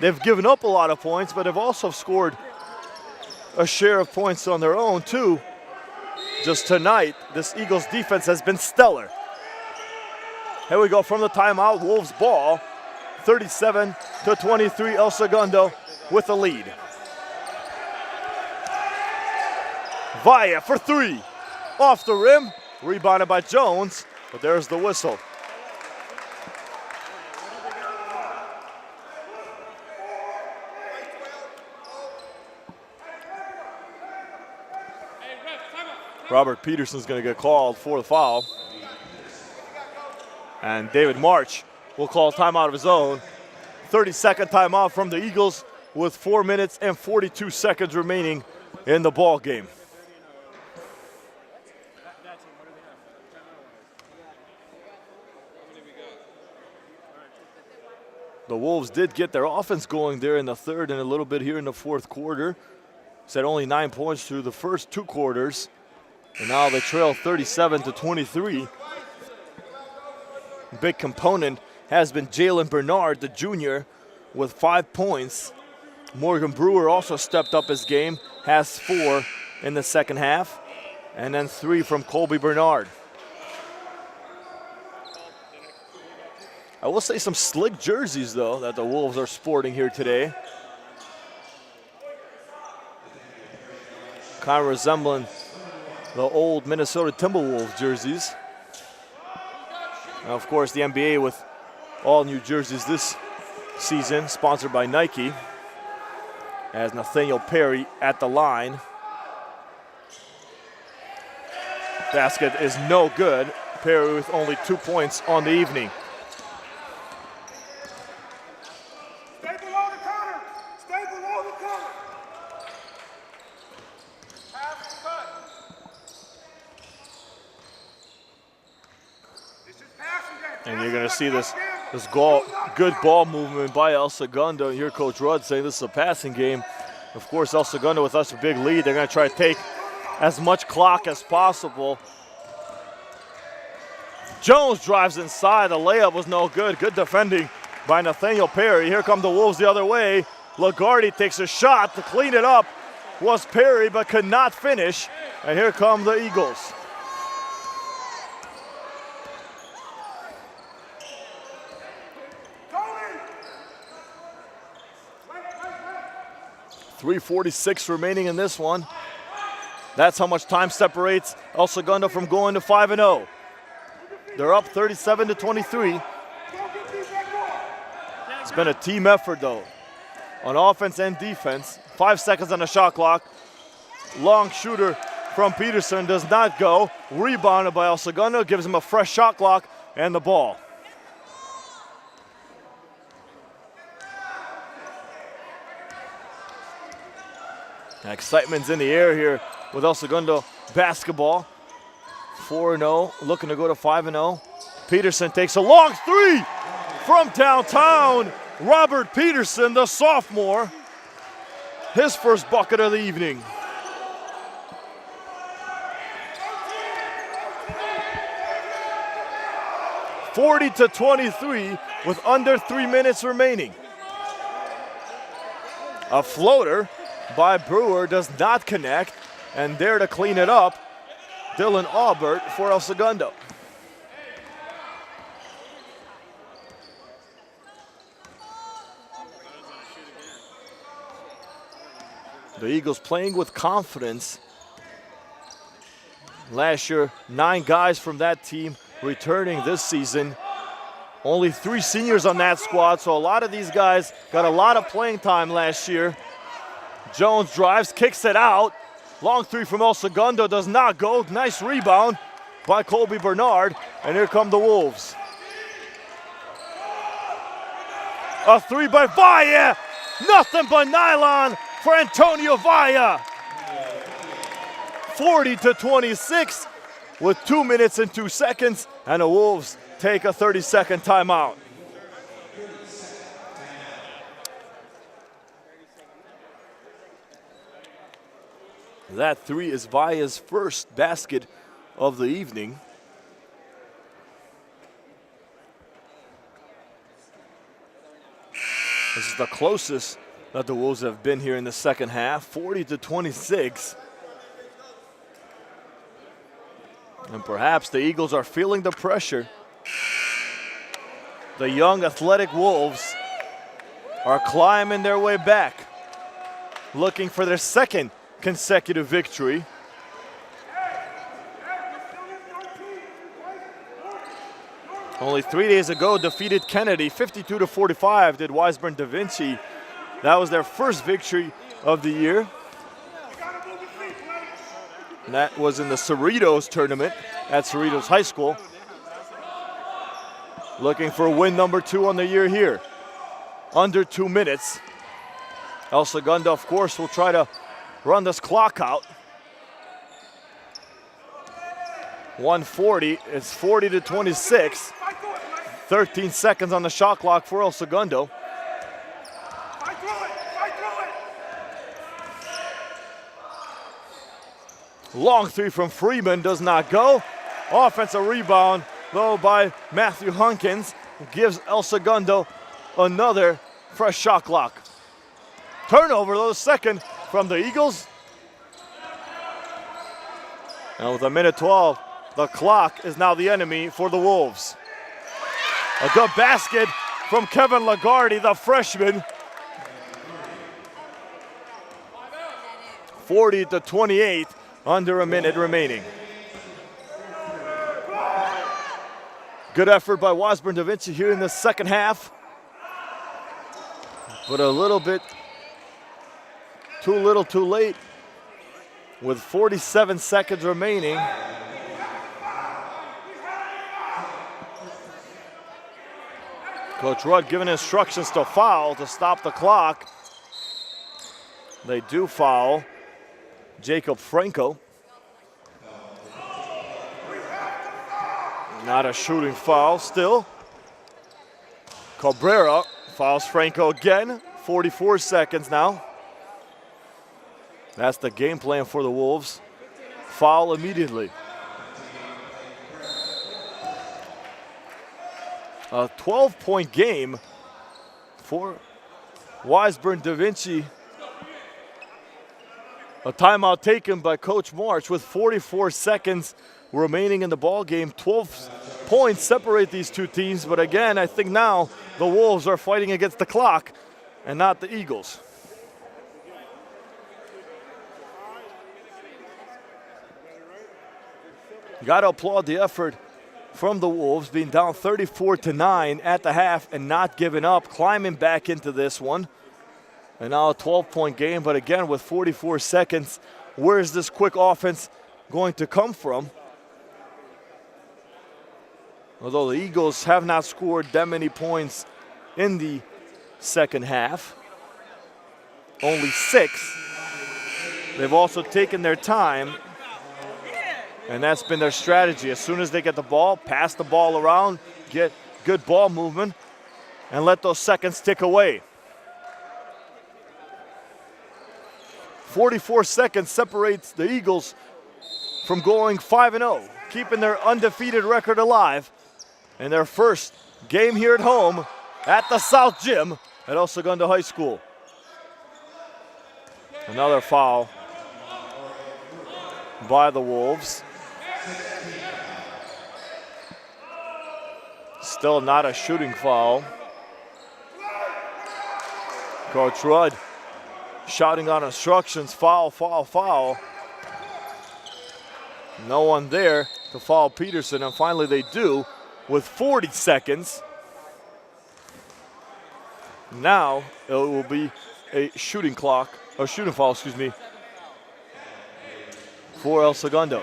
They've given up a lot of points, but have also scored a share of points on their own too. Just tonight, this Eagles defense has been stellar. Here we go from the timeout, Wolves ball, 37-23, El Segundo with the lead. Vaya for three, off the rim, rebounded by Jones, but there's the whistle. Robert Peterson's going to get called for the foul. And David March will call timeout of his own. 30-second timeout from the Eagles with 4 minutes and 42 seconds remaining in the ball game. The Wolves did get their offense going there in the third and a little bit here in the fourth quarter. Set only 9 points through the first 2 quarters. And now they trail 37-23. Big component has been Jalen Bernard, the junior, with 5 points. Morgan Brewer also stepped up his game, has 4 in the second half, and then 3 from Colby Bernard. I will say some slick jerseys, though, that the Wolves are sporting here today. Kind of resembling the old Minnesota Timberwolves jerseys. And of course, the NBA with all new jerseys this season, sponsored by Nike, as Nathaniel Perry at the line. Basket is no good. Perry with only 2 points on the evening. Stay below the corner. Stay below the corner. Pass cut. This is passing game. And you're going to see this good ball movement by El Segundo. And here Coach Rudd saying this is a passing game. Of course, El Segundo with us a big lead. They're going to try to take as much clock as possible. Jones drives inside. The layup was no good. Good defending by Nathaniel Perry. Here come the Wolves the other way. Lagarde takes a shot to clean it up. Was Perry, but could not finish. And here come the Eagles. .346 remaining in this one. That's how much time separates El Segundo from going to 5-0. They're up 37-23. It's been a team effort, though, on offense and defense. 5 seconds on the shot clock. Long shooter from Peterson does not go. Rebounded by El Segundo, gives him a fresh shot clock and the ball. Excitement's in the air here with El Segundo basketball. 4-0, looking to go to 5-0. Peterson takes a long three from downtown. Robert Peterson, the sophomore, his first bucket of the evening. .40-23 with under 3 minutes remaining. A floater by Brewer does not connect, and there to clean it up, Dylan Aubert for El Segundo. The Eagles playing with confidence. Last year, 9 guys from that team returning this season. Only 3 seniors on that squad, so a lot of these guys got a lot of playing time last year. Jones drives, kicks it out. Long three from El Segundo does not go. Nice rebound by Colby Bernard, and here come the Wolves. A three by Vaya. Nothing but nylon for Antonio Vaya. 40-26 with 2 minutes and 2 seconds, and the Wolves take a 30-second timeout. That three is Vaya's first basket of the evening. This is the closest that the Wolves have been here in the second half, 40-26. And perhaps the Eagles are feeling the pressure. The young athletic Wolves are climbing their way back, looking for their second consecutive victory. Only 3 days ago defeated Kennedy 52-45 did Wiseburn-Da Vinci. That was their first victory of the year. And that was in the Cerritos tournament at Cerritos High School. Looking for win number 2 on the year here. Under 2 minutes. El Segundo, of course, will try to run this clock out. 140, it's 40-26. 13 seconds on the shot clock for El Segundo. Long three from Freeman does not go. Offensive rebound, though, by Matthew Hunkins. Gives El Segundo another fresh shot clock. Turnover, though, second from the Eagles. And with a minute 12, the clock is now the enemy for the Wolves. A good basket from Kevin Lagarde, the freshman. 40-28, under a minute remaining. Good effort by Wiseburn-Da Vinci here in the second half. But a little bit too little, too late. With 47 seconds remaining. Coach Rudd giving instructions to foul to stop the clock. They do foul Jacob Franco. Not a shooting foul still. Cabrera fouls Franco again. 44 seconds now. That's the game plan for the Wolves. Foul immediately. A 12-point game for Wiseburn-Da Vinci. A timeout taken by Coach March with 44 seconds remaining in the ball game. 12 points separate these two teams, but again, I think now the Wolves are fighting against the clock and not the Eagles. You got to applaud the effort from the Wolves, being down 34-9 at the half and not giving up, climbing back into this one. And now a 12-point game, but again with 44 seconds, where is this quick offense going to come from? Although the Eagles have not scored that many points in the second half, only 6. They've also taken their time, and that's been their strategy. As soon as they get the ball, pass the ball around, get good ball movement, and let those seconds tick away. 44 seconds separates the Eagles from going 5-0, keeping their undefeated record alive in their first game here at home at the South Gym at El Segundo High School. Another foul by the Wolves. Still not a shooting foul. Coach Rudd shouting out instructions, foul, foul, foul. No one there to foul Peterson, and finally they do with 40 seconds. Now it will be a shooting foul, excuse me, for El Segundo.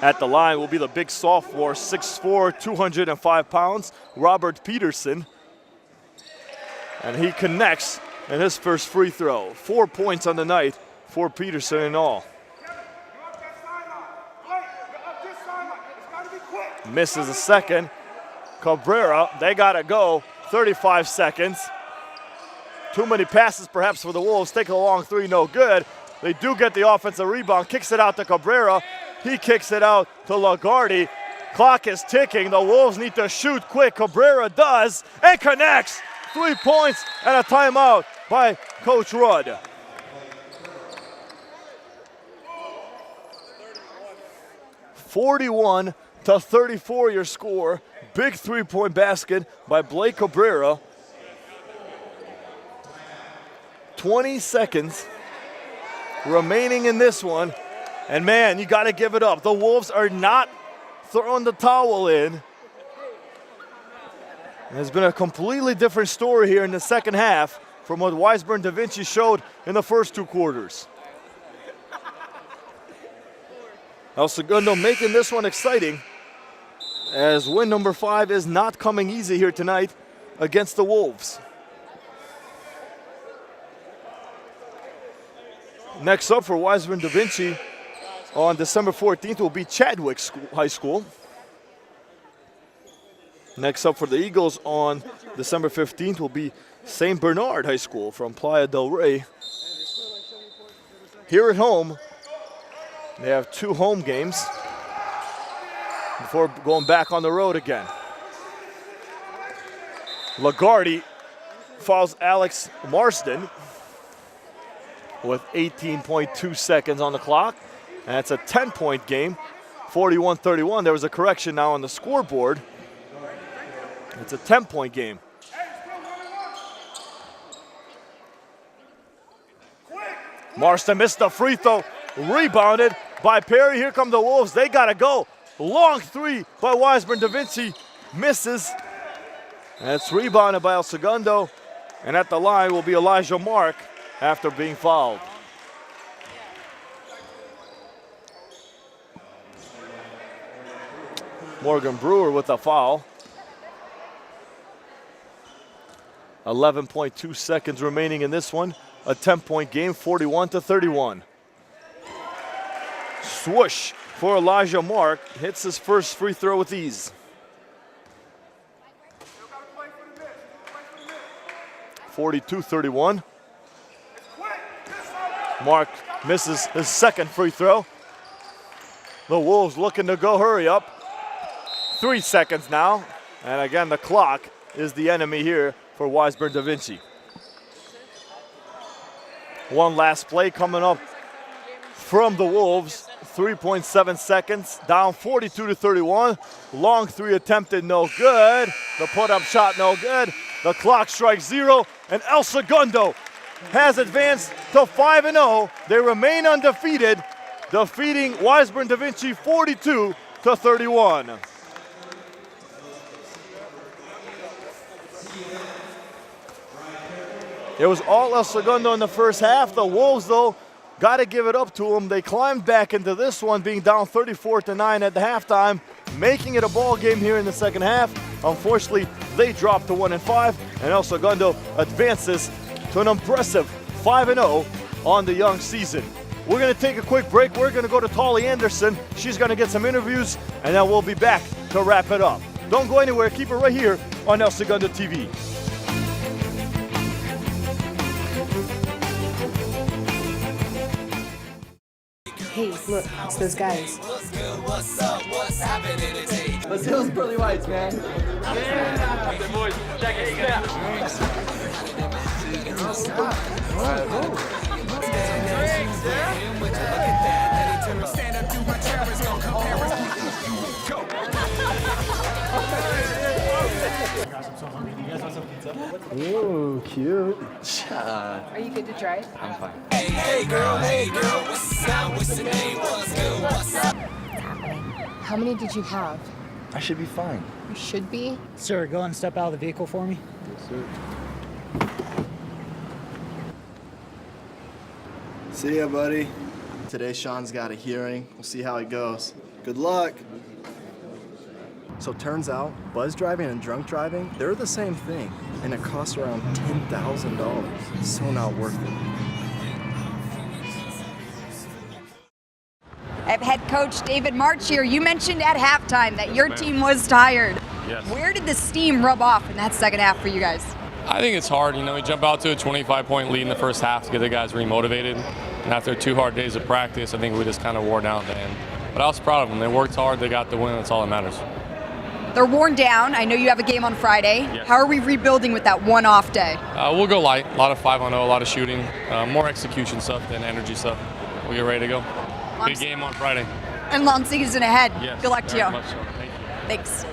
At the line will be the big sophomore, 6'4", 205 pounds, Robert Peterson. And he connects in his first free throw. 4 points on the night for Peterson in all. Misses a second. Cabrera, they gotta go. 35 seconds. Too many passes perhaps for the Wolves. Take a long three, no good. They do get the offensive rebound. Kicks it out to Cabrera. He kicks it out to Lagarde. Clock is ticking. The Wolves need to shoot quick. Cabrera does and connects. 3 points and a timeout by Coach Rudd. (41-34) your score. Big three-point basket by Blake Cabrera. 20 seconds remaining in this one. And man, you got to give it up. The Wolves are not throwing the towel in. And it's been a completely different story here in the second half from what Wiseburn-Da Vinci showed in the first 2 quarters. El Segundo making this one exciting, as win number 5 is not coming easy here tonight against the Wolves. Next up for Wiseburn-Da Vinci on December 14th will be Chadwick High School. Next up for the Eagles on December 15th will be St. Bernard High School from Playa del Rey. Here at home, they have 2 home games before going back on the road again. Lagarde fouls Alex Marsden with 18.2 seconds on the clock. And it's a 10-point game, 41-31. There was a correction now on the scoreboard. It's a 10-point game. Marston missed the free throw, rebounded by Perry. Here come the Wolves. They got to go. Long three by Wiseburn-Da Vinci, misses. And it's rebounded by El Segundo. And at the line will be Elijah Mark after being fouled. Morgan Brewer with a foul. 11.2 seconds remaining in this one. A 10-point game, 41-31. Swoosh for Elijah Mark. Hits his first free throw with ease. 42-31. Mark misses his second free throw. The Wolves looking to go hurry up. 3 seconds now. And again, the clock is the enemy here for Wiseburn-Da Vinci. One last play coming up from the Wolves. 3.7 seconds, down 42-31. Long three attempted, no good. The put-up shot, no good. The clock strikes 0, and El Segundo has advanced to 5-0. They remain undefeated, defeating Wiseburn-Da Vinci 42-31. It was all El Segundo in the first half. The Wolves, though, got to give it up to them. They climbed back into this one, being down 34-9 at the halftime, making it a ball game here in the second half. Unfortunately, they dropped to 1-5, and El Segundo advances to an impressive 5-0 on the young season. We're going to take a quick break. We're going to go to Tolly Anderson. She's going to get some interviews, and then we'll be back to wrap it up. Don't go anywhere. Keep it right here on El Segundo TV. Hey, look, it's those guys. What's up? What's happening today? Let's do those pearly whites, man. Yeah! The boys, check it out. Stand up, do my chairs, go compare us. Ooh, cute. Are you good to try it? I'm fine. Hey girl, what's up? What's the name? What's good? What's up? How many did you have? I should be fine. You should be. Sir, go and step out of the vehicle for me. Yes, sir. See ya, buddy. Today, Sean's got a hearing. We'll see how it goes. Good luck. So turns out, buzz driving and drunk driving, they're the same thing, and it costs around $10,000. So not worth it. I have head coach David March here. You mentioned at halftime that your team was tired. Yes. Where did the steam rub off in that second half for you guys? I think it's hard. You know, we jump out to a 25-point lead in the first half to get the guys remotivated. And after 2 hard days of practice, I think we just kind of wore down at the end. But I was proud of them. They worked hard. They got the win. That's all that matters. They're worn down. I know you have a game on Friday. Yes. How are we rebuilding with that one off day? We'll go light. A lot of 5-on-0, a lot of shooting, more execution stuff than energy stuff. We'll get ready to go. Big game on Friday. And long season ahead. Yes, Good luck to you. much so. Thank you. Thanks.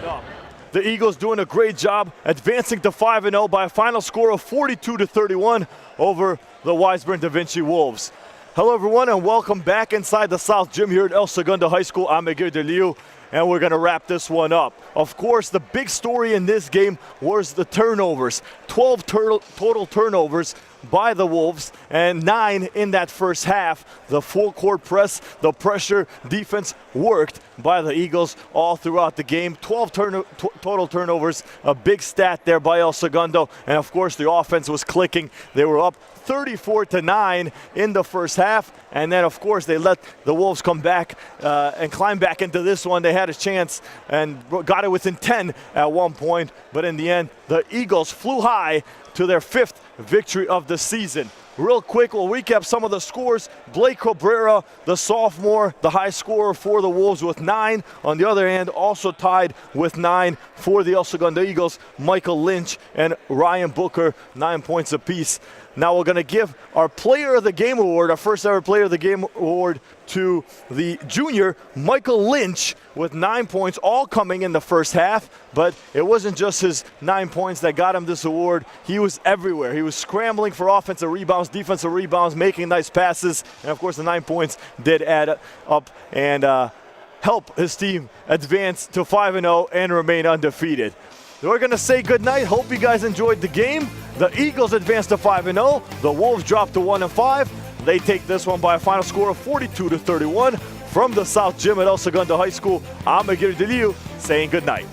The Eagles doing a great job advancing to 5-0 by a final score of 42-31 over the Wiseburn-Da Vinci Wolves. Hello everyone and welcome back inside the South Gym here at El Segundo High School. I'm Miguel DeLeo and we're going to wrap this one up. Of course, the big story in this game was the turnovers. 12 total turnovers by the Wolves and 9 in that first half. The full court press, the pressure, defense worked by the Eagles all throughout the game. 12 total turnovers, a big stat there by El Segundo. And of course, the offense was clicking. They were up 34-9 in the first half. And then, of course, they let the Wolves come back and climb back into this one. They had a chance and got it within 10 at one point. But in the end, the Eagles flew high to their 5th victory of the season. Real quick, we'll recap some of the scores. Blake Cabrera, the sophomore, the high scorer for the Wolves with 9. On the other hand, also tied with 9 for the El Segundo Eagles, Michael Lynch and Ryan Booker, 9 points apiece. Now we're going to give our Player of the Game award, our first ever Player of the Game award, to the junior, Michael Lynch, with 9 points, all coming in the first half. But it wasn't just his 9 points that got him this award. He was everywhere. He was scrambling for offensive rebounds, defensive rebounds, making nice passes. And, of course, the 9 points did add up and help his team advance to 5-0 and remain undefeated. We're going to say goodnight. Hope you guys enjoyed the game. The Eagles advanced to 5-0. The Wolves dropped to 1-5. They take this one by a final score of 42-31 from the South Gym at El Segundo High School. I'm Miguel DeLeo saying goodnight.